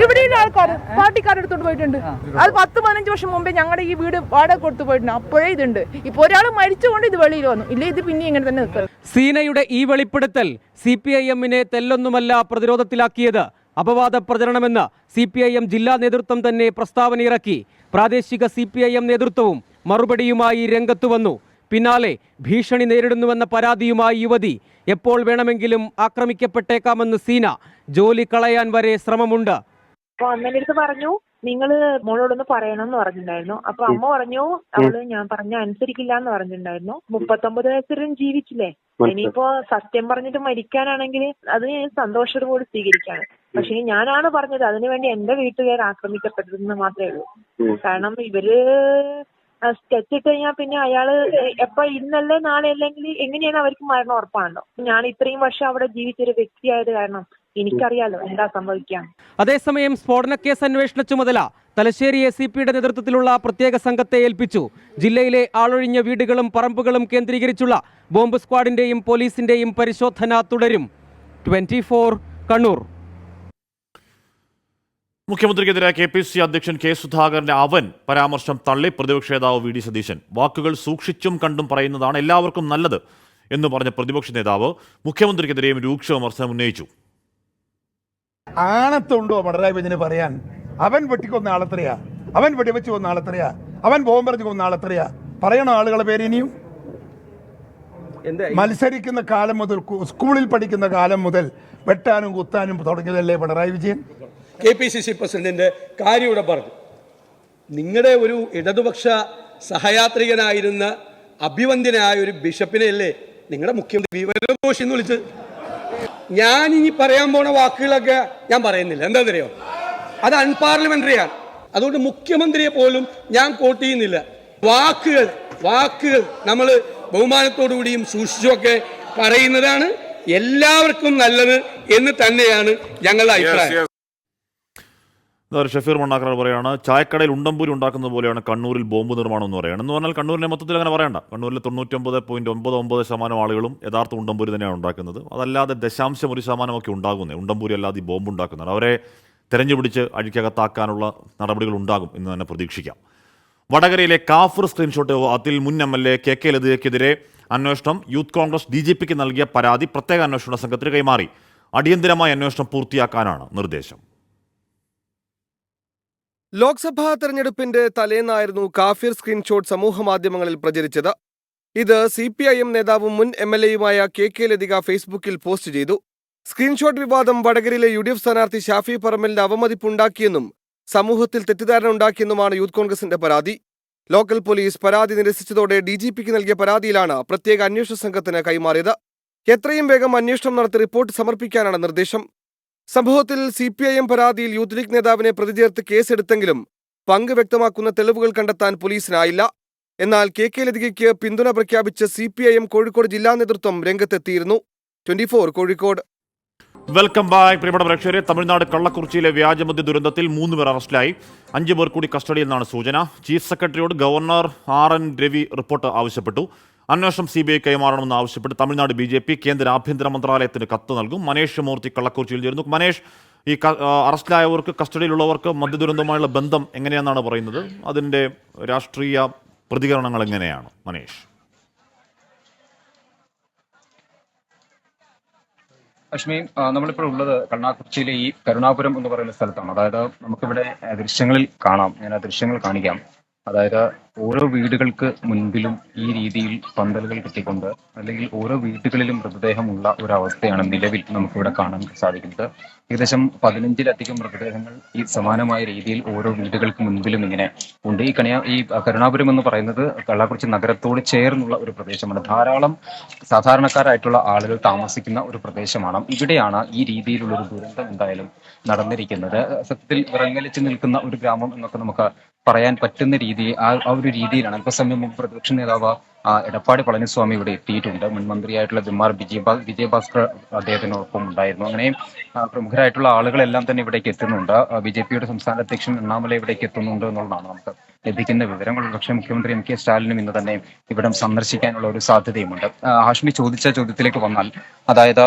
ഇവിടെയുള്ള ആൾക്കാർ പാർട്ടിക്കാരെടുത്തോണ്ട് പോയിട്ടുണ്ട്. അത് 10-15 വർഷം മുമ്പേ ഞങ്ങളുടെ ഈ വീട് വാടക കൊടുത്തു പോയിട്ടുണ്ട്. അപ്പോഴേ ഇതുണ്ട്. ഇപ്പൊ ഒരാൾ മരിച്ചുകൊണ്ട് ഇത് വെളിയിൽ വന്നു. ഇല്ല, ഇത് പിന്നെ ഇങ്ങനെ തന്നെ നിൽക്കും. സീനയുടെ ഈ വെളിപ്പെടുത്തൽ CPIM-നെ തെല്ലൊന്നുമല്ല പ്രതിരോധത്തിലാക്കിയത്. അപവാദ പ്രചരണമെന്ന് CPIM ജില്ലാ നേതൃത്വം തന്നെ പ്രസ്താവനയിറക്കി. പ്രാദേശിക CPIM നേതൃത്വവും മറുപടിയുമായി രംഗത്തു വന്നു. പിന്നാലെ ഭീഷണി നേരിടുന്നുവെന്ന പരാതിയുമായി യുവതി. എപ്പോൾ വേണമെങ്കിലും ആക്രമിക്കപ്പെട്ടേക്കാമെന്ന് സീന. ജോലി കളയാൻ വരെ ശ്രമമുണ്ട്. അമ്മേന്റെ അടുത്ത് പറഞ്ഞു, നിങ്ങള് മോളോടൊന്ന് പറയണമെന്ന് പറഞ്ഞിട്ടുണ്ടായിരുന്നു. അപ്പൊ അമ്മ പറഞ്ഞു, അവള് ഞാൻ പറഞ്ഞ അനുസരിക്കില്ല എന്ന് പറഞ്ഞിട്ടുണ്ടായിരുന്നു. 39 വയസ്സുവരെ ജീവിച്ചില്ലേ, ഇനിയിപ്പോ സത്യം പറഞ്ഞിട്ട് മരിക്കാനാണെങ്കിൽ അത് സന്തോഷത്തോടുകൂടി സ്വീകരിക്കാണ്. പക്ഷെ ഞാനാണ് പറഞ്ഞത്, അതിനുവേണ്ടി എന്റെ വീട്ടുകാർ ആക്രമിക്കപ്പെട്ടതെന്ന് മാത്രമേ ഉള്ളൂ. കാരണം ഇവര് സ്കെച്ചിട്ട് കഴിഞ്ഞാൽ പിന്നെ അയാള് എപ്പോ ഇന്നല്ലേ നാളെ അല്ലെങ്കിൽ എങ്ങനെയാണ് അവർക്ക് മരണം ഉറപ്പാണല്ലോ. ഞാൻ ഇത്രയും വർഷം അവിടെ ജീവിച്ചൊരു വ്യക്തിയായത് കാരണം എനിക്കറിയാലോ എന്താ സംഭവിക്കാം. അതേസമയം സ്ഫോടന കേസ് അന്വേഷണ ചുമതല തലശ്ശേരി ACP-യുടെ നേതൃത്വത്തിലുള്ള പ്രത്യേക സംഘത്തെ ഏൽപ്പിച്ചു. ജില്ലയിലെ ആളൊഴിഞ്ഞ വീടുകളും പറമ്പുകളും കേന്ദ്രീകരിച്ചുള്ള ബോംബ് സ്ക്വാഡിന്റെയും പോലീസിന്റെയും പരിശോധന തുടരും. 24 കണ്ണൂർ. മുഖ്യമന്ത്രിക്കെതിരെ KPC അധ്യക്ഷൻ K. സുധാകരന്റെ അവൻ പരാമർശം തള്ളി പ്രതിപക്ഷ നേതാവ് VD സതീശൻ. വാക്കുകൾ സൂക്ഷിച്ചും കണ്ടും പറയുന്നതാണ് എല്ലാവർക്കും നല്ലത് എന്ന് പറഞ്ഞ പ്രതിപക്ഷ നേതാവ് മുഖ്യമന്ത്രിക്കെതിരെയും രൂക്ഷ വിമർശനം ഉന്നയിച്ചു. ആണത്തുണ്ടോ പിണറായി വിജയന് പറയാൻ? അവൻ വെട്ടിക്കൊന്ന ആളെത്രയാ? അവൻ വെടിവെച്ച് കൊന്ന ആളെത്രയാ? അവൻ ബോംബെറിഞ്ഞ് കൊന്ന ആളെത്രയാ? പറയണോ ആളുകളെ പേര് ഇനിയും? മത്സരിക്കുന്ന കാലം മുതൽ, സ്കൂളിൽ പഠിക്കുന്ന കാലം മുതൽ വെട്ടാനും കുത്താനും തുടങ്ങിയതല്ലേ പിണറായി വിജയൻ? KPCC പ്രസിഡന്റിന്റെ കാര്യം ഇവിടെ പറഞ്ഞു. നിങ്ങളുടെ ഒരു ഇടതുപക്ഷ സഹയാത്രികനായിരുന്ന അഭിവന്ദ്യനായ ഒരു ബിഷപ്പിനെ അല്ലേ നിങ്ങളുടെ മുഖ്യമന്ത്രി വിവരദോഷി എന്ന് വിളിച്ചത്? ഞാൻ ഇനി പറയാൻ പോണ വാക്കുകളൊക്കെ ഞാൻ പറയുന്നില്ല. എന്താണെന്നറിയോ? അത് അൺപാർലമെന്ററിയാണ്. അതുകൊണ്ട് മുഖ്യമന്ത്രിയെ പോലും ഞാൻ കോട്ട് ചെയ്യുന്നില്ല. വാക്കുകൾ നമ്മൾ ബഹുമാനത്തോടുകൂടിയും സൂക്ഷിച്ചുമൊക്കെ പറയുന്നതാണ് എല്ലാവർക്കും നല്ലത് എന്ന് തന്നെയാണ് ഞങ്ങളുടെ അഭിപ്രായം. ഷഫീർ മണ്ണാക്കര പറയാണ്, ചായക്കടയിൽ ഉണ്ടംപൂരി ഉണ്ടാക്കുന്നത് പോലെയാണ് കണ്ണൂരിൽ ബോംബ് നിർമ്മാണം എന്ന് പറയുന്നത്. എന്ന് പറഞ്ഞാൽ കണ്ണൂരിനെ മൊത്തത്തിൽ അങ്ങനെ പറയണ്ട. കണ്ണൂരിലെ 99.99% ആളുകളും യഥാർത്ഥ ഉണ്ടംപൂരി തന്നെയാണ് ഉണ്ടാക്കുന്നത്. അതല്ലാതെ 0.1% ഒക്കെ ഉണ്ടാകുന്നത് ഉണ്ടംപൂരി അല്ലാതെ ഈ ബോംബ് ഉണ്ടാക്കുന്നത്. അവരെ തെരഞ്ഞുപിടിച്ച് അഴിക്കകത്താക്കാനുള്ള നടപടികൾ ഉണ്ടാകും എന്ന് തന്നെ പ്രതീക്ഷിക്കാം. വടകരയിലെ കാഫർ സ്ക്രീൻഷോട്ട് അതിൽ മുൻ MLA KK ലതികയ്ക്കെതിരെ അന്വേഷണം. യൂത്ത് കോൺഗ്രസ് DGPക്ക് നൽകിയ പരാതി പ്രത്യേക അന്വേഷണ സംഘത്തിന് കൈമാറി. അടിയന്തരമായ അന്വേഷണം പൂർത്തിയാക്കാനാണ് നിർദ്ദേശം. ലോക്സഭാ തെരഞ്ഞെടുപ്പിന്റെ തലേന്നായിരുന്നു കാഫിർ സ്ക്രീൻഷോട്ട് സമൂഹമാധ്യമങ്ങളിൽ പ്രചരിച്ചത്. ഇത് CPIM നേതാവും മുൻ MLAയുമായ KK ലതിക ഫേസ്ബുക്കിൽ പോസ്റ്റ് ചെയ്തു. സ്ക്രീൻഷോട്ട് വിവാദം വടകരയിലെ UDF സ്ഥാനാർത്ഥി ഷാഫി പറമ്പലിന്റെ അവമതിപ്പുണ്ടാക്കിയെന്നും സമൂഹത്തിൽ തെറ്റിദ്ധാരണ ഉണ്ടാക്കിയെന്നുമാണ് യൂത്ത് കോൺഗ്രസിന്റെ പരാതി. ലോക്കൽ പോലീസ് പരാതി നിരസിച്ചതോടെ DGPക്ക് നൽകിയ പരാതിയിലാണ് പ്രത്യേക അന്വേഷണ സംഘത്തിന് കൈമാറിയത്. എത്രയും വേഗം അന്വേഷണം നടത്തി റിപ്പോർട്ട് സമർപ്പിക്കാനാണ് നിർദ്ദേശം. സംഭവത്തിൽ CPIM പരാതിയിൽ യൂത്ത് ലീഗ് നേതാവിനെ പ്രതി ചേർത്ത് കേസെടുത്തെങ്കിലും പങ്ക് വ്യക്തമാക്കുന്ന തെളിവുകൾ കണ്ടെത്താൻ പോലീസിനായില്ല. എന്നാൽ KK ലതികയ്ക്ക് പിന്തുണ പ്രഖ്യാപിച്ച് CPIM കോഴിക്കോട് ജില്ലാ നേതൃത്വം രംഗത്തെത്തിയിരുന്നു. 24 കോഴിക്കോട്. വെൽക്കം ബാക്ക് പ്രിയപ്പെട്ട പ്രേക്ഷകരെ. തമിഴ്നാട് കള്ളക്കുറിച്ചിയിലെ വ്യാജമദ്യ ദുരന്തത്തിൽ 3 പേർ അറസ്റ്റിലായി. 5 പേർ കൂടി കസ്റ്റഡിയിൽ നിന്നാണ് സൂചന. ചീഫ് സെക്രട്ടറിയോട് ഗവർണർ RN രവി റിപ്പോർട്ട് ആവശ്യപ്പെട്ടു. അന്വേഷണം CBI കൈമാറണമെന്ന് ആവശ്യപ്പെട്ട് തമിഴ്നാട് BJP കേന്ദ്ര ആഭ്യന്തര മന്ത്രാലയത്തിന് കത്ത് നൽകും. മനേഷ് മൂർത്തി കള്ളക്കുറിച്ചിയിൽ ചേരുന്നു. മനേഷ്, ഈ അറസ്റ്റിലായവർക്ക്, കസ്റ്റഡിയിലുള്ളവർക്ക് മദ്യദുരന്തവുമായുള്ള ബന്ധം എങ്ങനെയാണെന്നാണ് പറയുന്നത്? അതിൻ്റെ രാഷ്ട്രീയ പ്രതികരണങ്ങൾ എങ്ങനെയാണ് മനേഷ്? അശ്മി, നമ്മളിപ്പോൾ ഉള്ളത് കരുണാകുറിച്ചിയിലെ ഈ കരുണാപുരം എന്ന് പറയുന്ന സ്ഥലത്താണ്. അതായത് നമുക്കിവിടെ ദൃശ്യങ്ങളിൽ കാണാം, ഞാൻ ആ ദൃശ്യങ്ങൾ കാണിക്കാം. അതായത് ഓരോ വീടുകൾക്ക് മുൻപിലും ഈ രീതിയിൽ പന്തലുകൾ കെട്ടിക്കൊണ്ട്, അല്ലെങ്കിൽ ഓരോ വീടുകളിലും മൃതദേഹമുള്ള ഒരവസ്ഥയാണ് നിലവിൽ നമുക്കിവിടെ കാണാൻ സാധിക്കുന്നത്. ഏകദേശം 15-ലധികം മൃതദേഹങ്ങൾ ഈ സമാനമായ രീതിയിൽ ഓരോ വീടുകൾക്ക് മുൻപിലും ഇങ്ങനെ ഉണ്ട്. ഈ കരുണാപുരം എന്ന് പറയുന്നത് കള്ളക്കുറിച്ചി നഗരത്തോട് ചേർന്നുള്ള ഒരു പ്രദേശമാണ്. ധാരാളം സാധാരണക്കാരായിട്ടുള്ള ആളുകൾ താമസിക്കുന്ന ഒരു പ്രദേശമാണ്. ഇവിടെയാണ് ഈ രീതിയിലുള്ള ഒരു ദുരന്തം എന്തായാലും നടന്നിരിക്കുന്നത്. സത്യത്തിൽ വിറങ്ങലിച്ച് നിൽക്കുന്ന ഒരു ഗ്രാമം എന്നൊക്കെ നമുക്ക് പറയാൻ പറ്റുന്ന രീതി, ആ ഒരു രീതിയിലാണ്. അല്പസമയം മുമ്പ് പ്രതിപക്ഷ നേതാവ് എടപ്പാടി പളനിസ്വാമി ഇവിടെ എത്തിയിട്ടുണ്ട്. മുൻ മന്ത്രിയായിട്ടുള്ള വിജയഭാസ്കർ അദ്ദേഹത്തിനൊപ്പം ഉണ്ടായിരുന്നു. അങ്ങനെ പ്രമുഖരായിട്ടുള്ള ആളുകളെല്ലാം തന്നെ ഇവിടേക്ക് എത്തുന്നുണ്ട്. BJPയുടെ സംസ്ഥാന അധ്യക്ഷൻ അണ്ണാമല ഇവിടേക്ക് എത്തുന്നുണ്ട് എന്നുള്ളതാണ് നമുക്ക് ലഭിക്കുന്ന വിവരങ്ങൾ. പക്ഷേ മുഖ്യമന്ത്രി MK സ്റ്റാലിനും ഇന്ന് തന്നെ ഇവിടം സന്ദർശിക്കാനുള്ള ഒരു സാധ്യതയുമുണ്ട്. ഹാഷ്മി ചോദിച്ച ചോദ്യത്തിലേക്ക് വന്നാൽ, അതായത്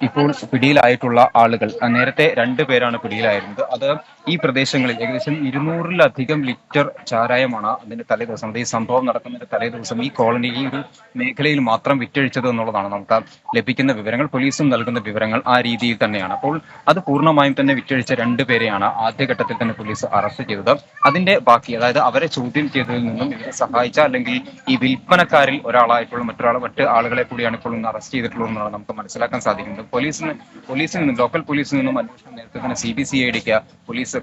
ഇപ്പോൾ പിടിയിലായിട്ടുള്ള ആളുകൾ, നേരത്തെ 2 പേരാണ് പിടിയിലായിരുന്നത്. അത് ഈ പ്രദേശങ്ങളിൽ ഏകദേശം 200-ലധികം ലിറ്റർ ചാരായമാണ് അതിന്റെ തലേദിവസം, ഈ സംഭവം നടക്കുന്നതിന്റെ തലേദിവസം ഈ കോളനി, ഈ ഒരു മേഖലയിൽ മാത്രം വിറ്റഴിച്ചത് എന്നുള്ളതാണ് നമുക്ക് ലഭിക്കുന്ന വിവരങ്ങൾ. പോലീസും നൽകുന്ന വിവരങ്ങൾ ആ രീതിയിൽ തന്നെയാണ്. അപ്പോൾ അത് പൂർണ്ണമായും തന്നെ വിറ്റഴിച്ച 2 പേരെയാണ് ആദ്യഘട്ടത്തിൽ തന്നെ പോലീസ് അറസ്റ്റ് ചെയ്തത്. അതിന്റെ ബാക്കി, അതായത് അവരെ ചോദ്യം ചെയ്തതിൽ നിന്നും ഇവരെ സഹായിച്ച, അല്ലെങ്കിൽ ഈ വിൽപ്പനക്കാരിൽ ഒരാളായിട്ടുള്ള മറ്റ് ആളുകളെ കൂടിയാണ് ഇപ്പോൾ ഇന്ന് അറസ്റ്റ് ചെയ്തിട്ടുള്ളതെന്നാണ് നമുക്ക് മനസ്സിലാക്കാൻ സാധിക്കുന്നത്. പോലീസിൽ നിന്നും, ലോക്കൽ പോലീസിൽ നിന്നും അന്വേഷണം നേരത്തെ തന്നെ CBCIDക്ക് പോലീസ്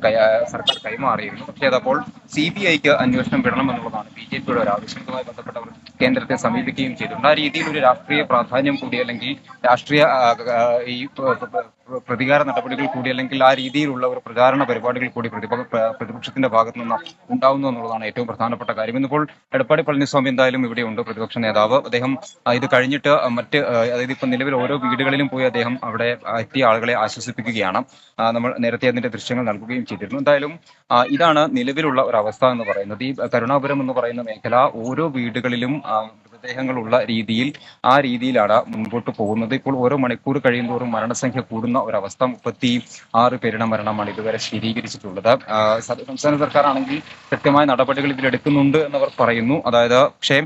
സർക്കാർ കൈമാറിയിരുന്നു. പക്ഷേ അതപ്പോൾ CBIക്ക് അന്വേഷണം വിടണം എന്നുള്ളതാണ് BJPയുടെ ഒരു ആവശ്യം. ഇതുമായി ബന്ധപ്പെട്ടവർ കേന്ദ്രത്തെ സമീപിക്കുകയും ചെയ്തിട്ടുണ്ട്. ആ രീതിയിൽ ഒരു രാഷ്ട്രീയ പ്രാധാന്യം കൂടി, അല്ലെങ്കിൽ രാഷ്ട്രീയ ഈ പ്രതികാര നടപടികൾ കൂടി, അല്ലെങ്കിൽ ആ രീതിയിലുള്ള ഒരു പ്രചാരണ പരിപാടികൾ കൂടി പ്രതിപക്ഷത്തിന്റെ ഭാഗത്തു നിന്ന് ഉണ്ടാവുന്നു എന്നുള്ളതാണ് ഏറ്റവും പ്രധാനപ്പെട്ട കാര്യം. ഇന്നിപ്പോൾ എടപ്പാടി പളനിസ്വാമി എന്തായാലും ഇവിടെയുണ്ട്, പ്രതിപക്ഷ നേതാവ്. അദ്ദേഹം ഇത് കഴിഞ്ഞിട്ട് അതായത് ഇപ്പം നിലവിൽ ഓരോ വീടുകളിലും പോയി അദ്ദേഹം അവിടെ എത്തിയ ആളുകളെ ആശ്വസിപ്പിക്കുകയാണ്. നമ്മൾ നേരത്തെ അതിന്റെ ദൃശ്യങ്ങൾ നൽകുകയും ചെയ്തിരുന്നു. എന്തായാലും ഇതാണ് നിലവിലുള്ള ഒരു അവസ്ഥ എന്ന് പറയുന്നത്. ഈ കരുണാപുരം എന്ന് പറയുന്ന മേഖല ഓരോ വീടുകളിലും മൃതദേഹങ്ങളുള്ള രീതിയിൽ ആ രീതിയിലാണ് മുൻപോട്ട് പോകുന്നത്. ഇപ്പോൾ ഓരോ മണിക്കൂർ കഴിയുന്തോറും മരണസംഖ്യ കൂടുന്ന ഒരവസ്ഥ. 36 പേരുടെ മരണമാണ് ഇതുവരെ സ്ഥിരീകരിച്ചിട്ടുള്ളത്. സംസ്ഥാന സർക്കാർ ആണെങ്കിൽ കൃത്യമായ നടപടികൾ ഇതിലെടുക്കുന്നുണ്ട് എന്നവർ പറയുന്നു. അതായത് പക്ഷേ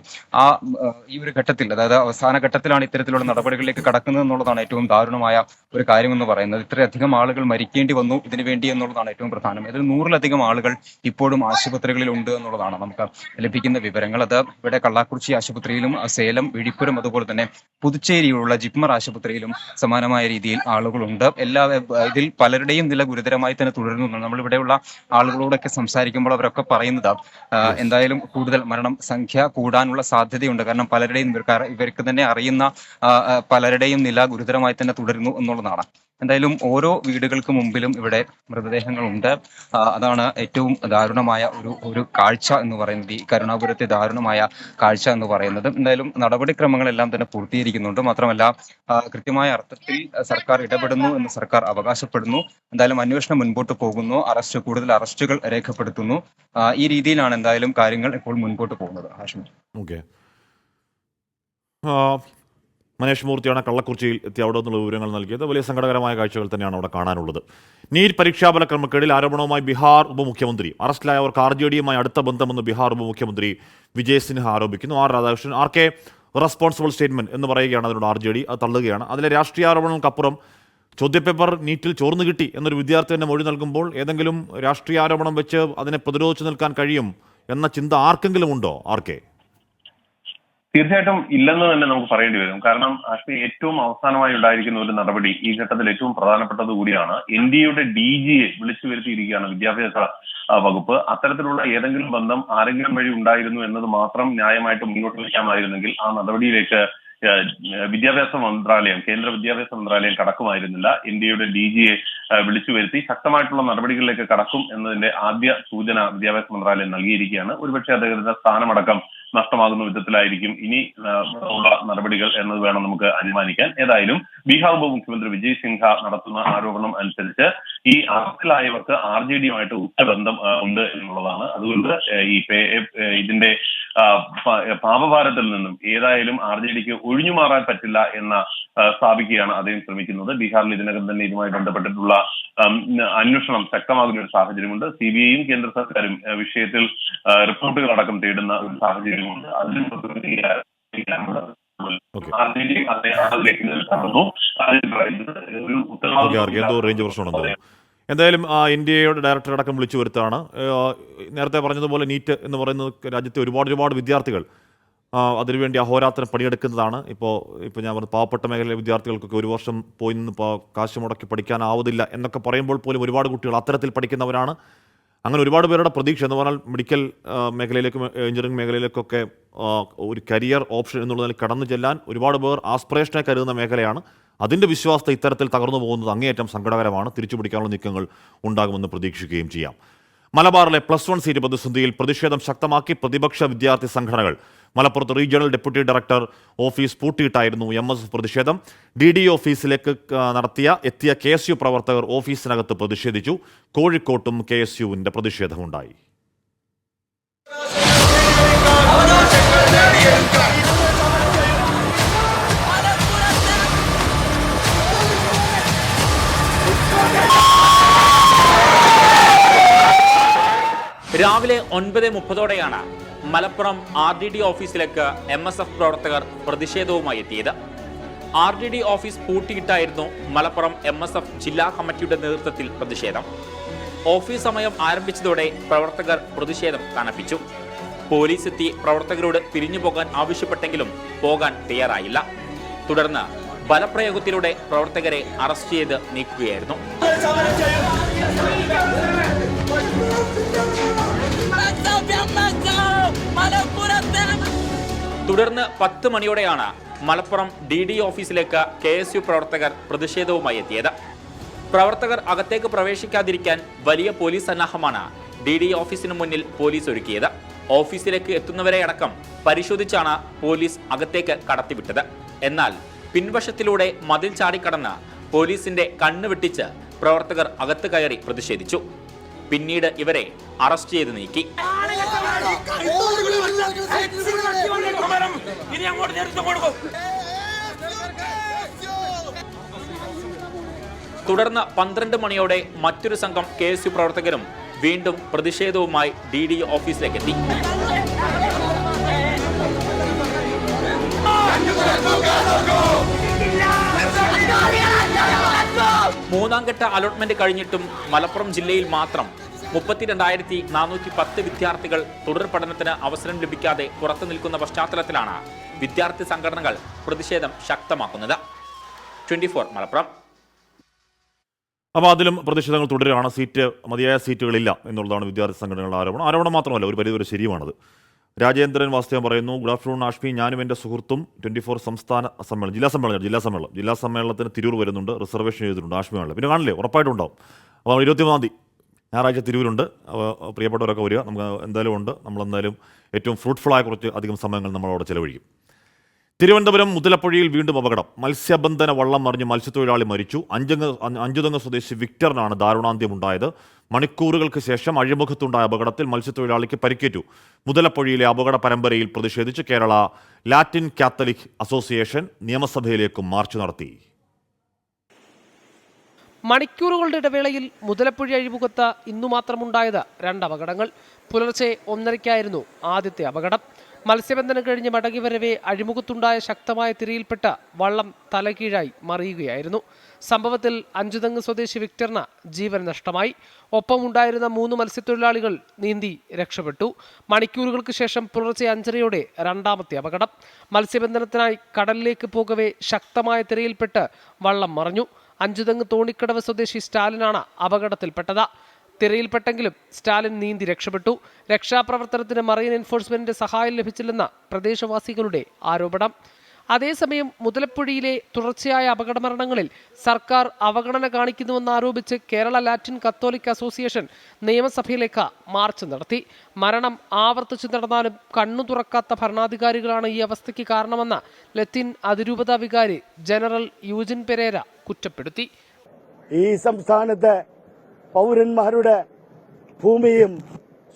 ഈ ഒരു ഘട്ടത്തിൽ, അതായത് അവസാന ഘട്ടത്തിലാണ് ഇത്തരത്തിലുള്ള നടപടികളിലേക്ക് കടക്കുന്നത് എന്നുള്ളതാണ് ഏറ്റവും ദാരുണമായ ഒരു കാര്യമെന്ന് പറയുന്നത്. ഇത്രയധികം ആളുകൾ മരിക്കേണ്ടി വന്നു ഇതിനു വേണ്ടി എന്നുള്ളതാണ് ഏറ്റവും പ്രധാനം. ഇതിൽ 100-ലധികം ആളുകൾ ഇപ്പോഴും ആശുപത്രികളിൽ ഉണ്ട് എന്നുള്ളതാണ് നമുക്ക് ലഭിക്കുന്ന വിവരങ്ങൾ. അത് ഇവിടെ കള്ളാക്കുറിച്ചി ആശുപത്രിയിലും സേലം, വിഴിപ്പുരം, അതുപോലെ തന്നെ പുതുച്ചേരിയിലുള്ള ജിപ്മർ ആശുപത്രിയിലും സമാനമായ രീതിയിൽ ആളുകളുണ്ട്. ഇതിൽ പലരുടെയും നില ഗുരുതരമായി തന്നെ തുടരുന്നു. നമ്മളിവിടെയുള്ള ആളുകളോടൊക്കെ സംസാരിക്കുമ്പോൾ അവരൊക്കെ പറയുന്നത് എന്തായാലും കൂടുതൽ മരണം സംഖ്യ കൂടാനുള്ള സാധ്യതയുണ്ട്. കാരണം പലരുടെയും ഇവർക്ക് തന്നെ അറിയുന്ന പലരുടെയും നില ഗുരുതരമായി തന്നെ തുടരുന്നു എന്നുള്ളതാണ്. എന്തായാലും ഓരോ വീടുകൾക്ക് മുമ്പിലും ഇവിടെ മൃതദേഹങ്ങളുണ്ട്. അതാണ് ഏറ്റവും ദാരുണമായ ഒരു കാഴ്ച എന്ന് പറയുന്നത്, ഈ കരുണാപുരത്തെ ദാരുണമായ കാഴ്ച എന്ന് പറയുന്നത്. എന്തായാലും നടപടിക്രമങ്ങളെല്ലാം തന്നെ പൂർത്തീകരിക്കുന്നുണ്ട്. മാത്രമല്ല കൃത്യമായ അർത്ഥത്തിൽ സർക്കാർ ഇടപെടുന്നു എന്ന് സർക്കാർ അവകാശപ്പെടുന്നു. എന്തായാലും അന്വേഷണം മുൻപോട്ട് പോകുന്നു, കൂടുതൽ അറസ്റ്റുകൾ രേഖപ്പെടുത്തുന്നു. ഈ രീതിയിലാണ് എന്തായാലും കാര്യങ്ങൾ ഇപ്പോൾ മുൻപോട്ട് പോകുന്നത്. ഹാഷ്മി. ഓക്കെ, മനേഷ് മൂർത്തിയാണ് കള്ളക്കുറിച്ചിയിൽ എത്തി അവിടെ നിന്നുള്ള വിവരങ്ങൾ നൽകിയത്. വലിയ സങ്കടകരമായ കാഴ്ചകൾ തന്നെയാണ് അവിടെ കാണാനുള്ളത്. നീറ്റ് പരീക്ഷാഫല ക്രമക്കേടിൽ ആരോപണവുമായി ബിഹാർ ഉപമുഖ്യമന്ത്രി. അറസ്റ്റിലായവർക്ക് RJDയുമായി അടുത്ത ബന്ധമെന്ന് ബിഹാർ ഉപമുഖ്യമന്ത്രി വിജയ് സിൻഹ ആരോപിക്കുന്നു. രാധാകൃഷ്ണൻ RK റെസ്പോൺസിബിൾ സ്റ്റേറ്റ്മെന്റ് എന്ന് പറയുകയാണ് അതിനോട് RJD അത് തള്ളുകയാണ്. അതിലെ രാഷ്ട്രീയ ആരോപണങ്ങൾക്കപ്പുറം ചോദ്യപേപ്പർ നീറ്റിൽ ചോർന്നു കിട്ടി എന്നൊരു വിദ്യാർത്ഥി തന്നെ മൊഴി നൽകുമ്പോൾ ഏതെങ്കിലും രാഷ്ട്രീയ ആരോപണം വെച്ച് അതിനെ പ്രതിരോധിച്ചു നിൽക്കാൻ കഴിയും എന്ന ചിന്ത ആർക്കെങ്കിലും ഉണ്ടോ? RK? തീർച്ചയായിട്ടും ഇല്ലെന്ന് തന്നെ നമുക്ക് പറയേണ്ടി വരും. കാരണം ഏറ്റവും അവസാനമായി ഉണ്ടായിരിക്കുന്ന ഒരു നടപടി ഈ ഘട്ടത്തിൽ ഏറ്റവും പ്രധാനപ്പെട്ടത് കൂടിയാണ്. NDAയുടെ DGയെ വിളിച്ചു വരുത്തിയിരിക്കുകയാണ് വിദ്യാഭ്യാസ വകുപ്പ്. അത്തരത്തിലുള്ള ഏതെങ്കിലും ബന്ധം ആരെങ്കിലും വഴി ഉണ്ടായിരുന്നു എന്നത് മാത്രം ന്യായമായിട്ട് മുന്നോട്ട് വയ്ക്കാമായിരുന്നെങ്കിൽ ആ നടപടിയിലേക്ക് വിദ്യാഭ്യാസ മന്ത്രാലയം, കേന്ദ്ര വിദ്യാഭ്യാസ മന്ത്രാലയം കടക്കുമായിരുന്നില്ല. NDAയുടെ DGയെ വിളിച്ചു വരുത്തി ശക്തമായിട്ടുള്ള നടപടികളിലേക്ക് കടക്കും എന്നതിന്റെ ആദ്യ സൂചന വിദ്യാഭ്യാസ മന്ത്രാലയം നൽകിയിരിക്കുകയാണ്. ഒരുപക്ഷെ അദ്ദേഹത്തിന്റെ സ്ഥാനമടക്കം നഷ്ടമാകുന്ന വിധത്തിലായിരിക്കും ഇനി ഉള്ള നടപടികൾ എന്നത് വേണം നമുക്ക് അനുമാനിക്കാൻ. ഏതായാലും ബീഹാർ ഉപമുഖ്യമന്ത്രി വിജയ് സിൻഹ നടത്തുന്ന ആരോപണം അനുസരിച്ച് ഈ അറസ്റ്റിലായവർക്ക് RJDയുമായിട്ട് ഉച്ചബന്ധം ഉണ്ട് എന്നുള്ളതാണ്. അതുകൊണ്ട് ഇതിന്റെ പാപഭാരത്തിൽ നിന്നും ഏതായാലും RJDക്ക് ഒഴിഞ്ഞു മാറാൻ പറ്റില്ല എന്ന സ്ഥാപിക്കുകയാണ് അദ്ദേഹം ശ്രമിക്കുന്നത്. ബീഹാറിൽ ഇതിനകം തന്നെ ഇതുമായി ബന്ധപ്പെട്ടിട്ടുള്ള അന്വേഷണം ശക്തമാകുന്ന ഒരു സാഹചര്യമുണ്ട്. CBIയും കേന്ദ്ര സർക്കാരും വിഷയത്തിൽ റിപ്പോർട്ടുകൾ അടക്കം തേടുന്ന ഒരു സാഹചര്യമുണ്ട്. റേഞ്ച് പ്രശ്നമുണ്ടെന്ന് എന്തായാലും NDAയുടെ ഡയറക്ടർ അടക്കം വിളിച്ചു വരുത്താണ്. നേരത്തെ പറഞ്ഞതുപോലെ നീറ്റ് എന്ന് പറയുന്നത് രാജ്യത്തെ ഒരുപാട് വിദ്യാർത്ഥികൾ അതിനുവേണ്ടി അഹോരാത്രം പണിയെടുക്കുന്നതാണ്. ഇപ്പോൾ ഞാൻ പറഞ്ഞ പാവപ്പെട്ട മേഖലയിലെ വിദ്യാർത്ഥികൾക്കൊക്കെ ഒരു വർഷം പോയി നിന്ന് കാശ് മുടക്കി പഠിക്കാനാവുന്നില്ല എന്നൊക്കെ പറയുമ്പോൾ പോലും ഒരുപാട് കുട്ടികൾ അത്തരത്തിൽ പഠിക്കുന്നവരാണ്. അങ്ങനെ ഒരുപാട് പേരുടെ പ്രതീക്ഷ എന്ന് പറഞ്ഞാൽ മെഡിക്കൽ മേഖലയിലേക്കും എഞ്ചിനീയറിംഗ് മേഖലയിലേക്കൊക്കെ ഒരു കരിയർ ഓപ്ഷൻ എന്നുള്ളതിൽ കടന്നു ചെല്ലാൻ ഒരുപാട് പേർ ആസ്പിറേഷനെ കരുതുന്ന മേഖലയാണ്. അതിൻ്റെ വിശ്വാസത്തെ ഇത്തരത്തിൽ തകർന്നു പോകുന്നത് അങ്ങേയറ്റം സങ്കടകരമാണ്. തിരിച്ചുപിടിക്കാനുള്ള നീക്കങ്ങൾ ഉണ്ടാകുമെന്ന് പ്രതീക്ഷിക്കുകയും ചെയ്യാം. മലബാറിലെ +1 സീറ്റ് പ്രതിസന്ധിയിൽ പ്രതിഷേധം ശക്തമാക്കി പ്രതിപക്ഷ വിദ്യാർത്ഥി സംഘടനകൾ. മലപ്പുറത്ത് റീജിയണൽ ഡെപ്യൂട്ടി ഡയറക്ടർ ഓഫീസ് പൂട്ടിയിട്ടായിരുന്നു MSF പ്രതിഷേധം. DD ഓഫീസിലേക്ക് എത്തിയ KSU പ്രവർത്തകർ ഓഫീസിനകത്ത് പ്രതിഷേധിച്ചു. കോഴിക്കോട്ടും KSUവിൻ്റെ പ്രതിഷേധമുണ്ടായി. രാവിലെ 9:30ഓടെയാണ് മലപ്പുറം RDD ഓഫീസിലേക്ക് MSF പ്രവർത്തകർ പ്രതിഷേധവുമായി എത്തിയത്. RDD ഓഫീസ് പൂട്ടിയിട്ടായിരുന്നു മലപ്പുറം MSF ജില്ലാ കമ്മിറ്റിയുടെ നേതൃത്വത്തിൽ പ്രതിഷേധം. ഓഫീസ് സമയം ആരംഭിച്ചതോടെ പ്രവർത്തകർ പ്രതിഷേധം കനപ്പിച്ചു. പോലീസ് എത്തി പ്രവർത്തകരോട് പിരിഞ്ഞു പോകാൻ ആവശ്യപ്പെട്ടെങ്കിലും പോകാൻ തയ്യാറായില്ല. തുടർന്ന് ബലപ്രയോഗത്തിലൂടെ പ്രവർത്തകരെ അറസ്റ്റ് ചെയ്ത് നീക്കുകയായിരുന്നു. തുടർന്ന് 10 മണിയോടെയാണ് മലപ്പുറം DD ഓഫീസിലേക്ക് KSU പ്രവർത്തകർ പ്രതിഷേധവുമായി എത്തിയത്. പ്രവർത്തകർ അകത്തേക്ക് പ്രവേശിക്കാതിരിക്കാൻ വലിയ പോലീസ് സന്നാഹമാണ് DD ഓഫീസിന് മുന്നിൽ പോലീസ് ഒരുക്കിയത്. ഓഫീസിലേക്ക് എത്തുന്നവരെ അടക്കം പരിശോധിച്ചാണ് പോലീസ് അകത്തേക്ക് കടത്തിവിട്ടത്. എന്നാൽ പിൻവശത്തിലൂടെ മതിൽ ചാടിക്കടന്ന് പോലീസിന്റെ കണ്ണ് വെട്ടിച്ച് പ്രവർത്തകർ അകത്ത് കയറി പ്രതിഷേധിച്ചു. പിന്നീട് ഇവരെ അറസ്റ്റ് ചെയ്ത് നീക്കി. തുടർന്ന് 12 മണിയോടെ മറ്റൊരു സംഘം KSU പ്രവർത്തകരും വീണ്ടും പ്രതിഷേധവുമായി DDO ഓഫീസിലേക്കെത്തി. മൂന്നാം ഘട്ട അലോട്ട്മെന്റ് കഴിഞ്ഞിട്ടും മലപ്പുറം ജില്ലയിൽ മാത്രം 32,410 വിദ്യാർത്ഥികൾ തുടർ പഠനത്തിന് അവസരം ലഭിക്കാതെ പുറത്തു നിൽക്കുന്ന പശ്ചാത്തലത്തിലാണ് വിദ്യാർത്ഥി സംഘടനകൾ പ്രതിഷേധം ശക്തമാക്കുന്നത്. 24 മലപ്പുറം. അപ്പോൾ അതിലും പ്രതിഷേധങ്ങൾ തുടരുകയാണ്. മതിയായ സീറ്റുകളില്ല എന്നുള്ളതാണ് വിദ്യാർത്ഥി സംഘടനകളുടെ ആരോപണം മാത്രമല്ല, ഒരു പരിധിവരെ ശരിയുമാണത്. രാജേന്ദ്രൻ വാസ്തവം പറയുന്നു, ഗുഡ് ആഫ്റ്റർനൂൺ ആഷ്മി, ഞാനും എൻ്റെ സുഹൃത്തും 24 സംസ്ഥാന സമ്മേളനം ജില്ലാ സമ്മേളനത്തിന് തിരൂർ വരുന്നുണ്ട്. റിസർവേഷൻ ചെയ്തിട്ടുണ്ട് ആഷ്മിയാണല്ലോ, പിന്നെ കാണില്ലേ, ഉറപ്പായിട്ടും ഉണ്ടാവും. അപ്പോൾ 23-ാം തീയതി ഞായറാഴ്ച തിരൂരുണ്ട്. പ്രിയപ്പെട്ടവരൊക്കെ വരിക, നമുക്ക് എന്തായാലും ഉണ്ട്. നമ്മളെന്തായാലും ഏറ്റവും ഫ്രൂട്ട്ഫുള്ളായ കുറച്ച് അധികം സമയങ്ങൾ നമ്മളവിടെ ചിലവഴിക്കും. തിരുവനന്തപുരം മുതലപ്പുഴയിൽ വീണ്ടും അപകടം. മത്സ്യബന്ധന വള്ളം മറിഞ്ഞ് മത്സ്യത്തൊഴിലാളി മരിച്ചു. അഞ്ചുതെങ്ങ് സ്വദേശി വിക്ടറിനാണ് ദാരുണാന്ത്യമുണ്ടായത്. മണിക്കൂറുകൾക്ക് ശേഷം അഴിമുഖത്തുണ്ടായ അപകടത്തിൽ മത്സ്യത്തൊഴിലാളിക്ക് പരിക്കേറ്റു. മുതലപ്പുഴയിലെ അപകട പരമ്പരയിൽ പ്രതിഷേധിച്ച് കേരള ലാറ്റിൻ കാത്തലിക് അസോസിയേഷൻ നിയമസഭയിലേക്കും മാർച്ച് നടത്തി. മണിക്കൂറുകളുടെ ഇടവേളയിൽ മുതലപ്പുഴ അഴിമുഖത്ത് ഇന്നു മാത്രമുണ്ടായത് 2 അപകടങ്ങൾ. പുലർച്ചെ 1:30-ക്കായിരുന്നു ആദ്യത്തെ അപകടം. മത്സ്യബന്ധനം കഴിഞ്ഞ് മടങ്ങി വരവെ അഴിമുഖത്തുണ്ടായ ശക്തമായ തിരയിൽപ്പെട്ട് വള്ളം തലകീഴായി മറിയുകയായിരുന്നു. സംഭവത്തിൽ അഞ്ചുതെങ്ങ് സ്വദേശി വിക്ടറിന് ജീവൻ നഷ്ടമായി. ഒപ്പമുണ്ടായിരുന്ന 3 മത്സ്യത്തൊഴിലാളികൾ നീന്തി രക്ഷപ്പെട്ടു. മണിക്കൂറുകൾക്ക് ശേഷം പുലർച്ചെ 5:30-യോടെ രണ്ടാമത്തെ അപകടം. മത്സ്യബന്ധനത്തിനായി കടലിലേക്ക് പോകവെ ശക്തമായ തിരയിൽപ്പെട്ട് വള്ളം മറിഞ്ഞു. അഞ്ചുതെങ്ങ് തോണിക്കടവ് സ്വദേശി സ്റ്റാലിനാണ് അപകടത്തിൽപ്പെട്ടത്. തിരയിൽപ്പെട്ടെങ്കിലും സ്റ്റാലിൻ നീന്തി രക്ഷപ്പെട്ടു. രക്ഷാപ്രവർത്തനത്തിന് മറൈൻ എൻഫോഴ്സ്മെന്റിന്റെ സഹായം ലഭിച്ചില്ലെന്ന പ്രദേശവാസികളുടെ ആരോപണം. അതേസമയം മുതലപ്പുഴയിലെ തുടർച്ചയായ അപകടമരണങ്ങളിൽ സർക്കാർ അവഗണന കാണിക്കുന്നുവെന്നാരോപിച്ച് കേരള ലാറ്റിൻ കത്തോലിക് അസോസിയേഷൻ നിയമസഭയിലേക്ക് മാർച്ച് നടത്തി. മരണം ആവർത്തിച്ചു നടന്നാലും കണ്ണു തുറക്കാത്ത ഭരണാധികാരികളാണ് ഈ അവസ്ഥയ്ക്ക് കാരണമെന്ന് ലത്തീൻ അതിരൂപതാ വികാരി ജനറൽ യൂജിൻ പെരേര കുറ്റപ്പെടുത്തി. ഈ സംസ്ഥാനത്തെ പൗരന്മാരുടെ ഭൂമിയും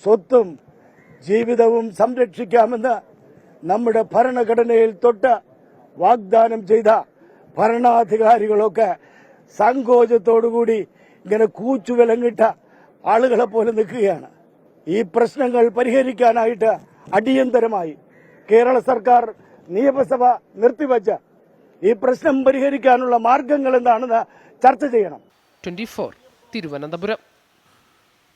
സ്വത്തും ജീവിതവും സംരക്ഷിക്കാമെന്ന് നമ്മുടെ ഭരണഘടനയിൽ തൊട്ട് വാഗ്ദാനം ചെയ്ത ഭരണാധികാരികളൊക്കെ സങ്കോചത്തോടുകൂടി ഇങ്ങനെ കൂച്ചുവിലങ്ങിട്ട ആളുകളെ പോലെ നിൽക്കുകയാണ്. ഈ പ്രശ്നങ്ങൾ പരിഹരിക്കാനായിട്ട് അടിയന്തരമായി കേരള സർക്കാർ നിയമസഭ നിർത്തിവെച്ച് ഈ പ്രശ്നം പരിഹരിക്കാനുള്ള മാർഗങ്ങൾ എന്താണെന്ന് ചർച്ച ചെയ്യണം. 24 തിരുവനന്തപുരം.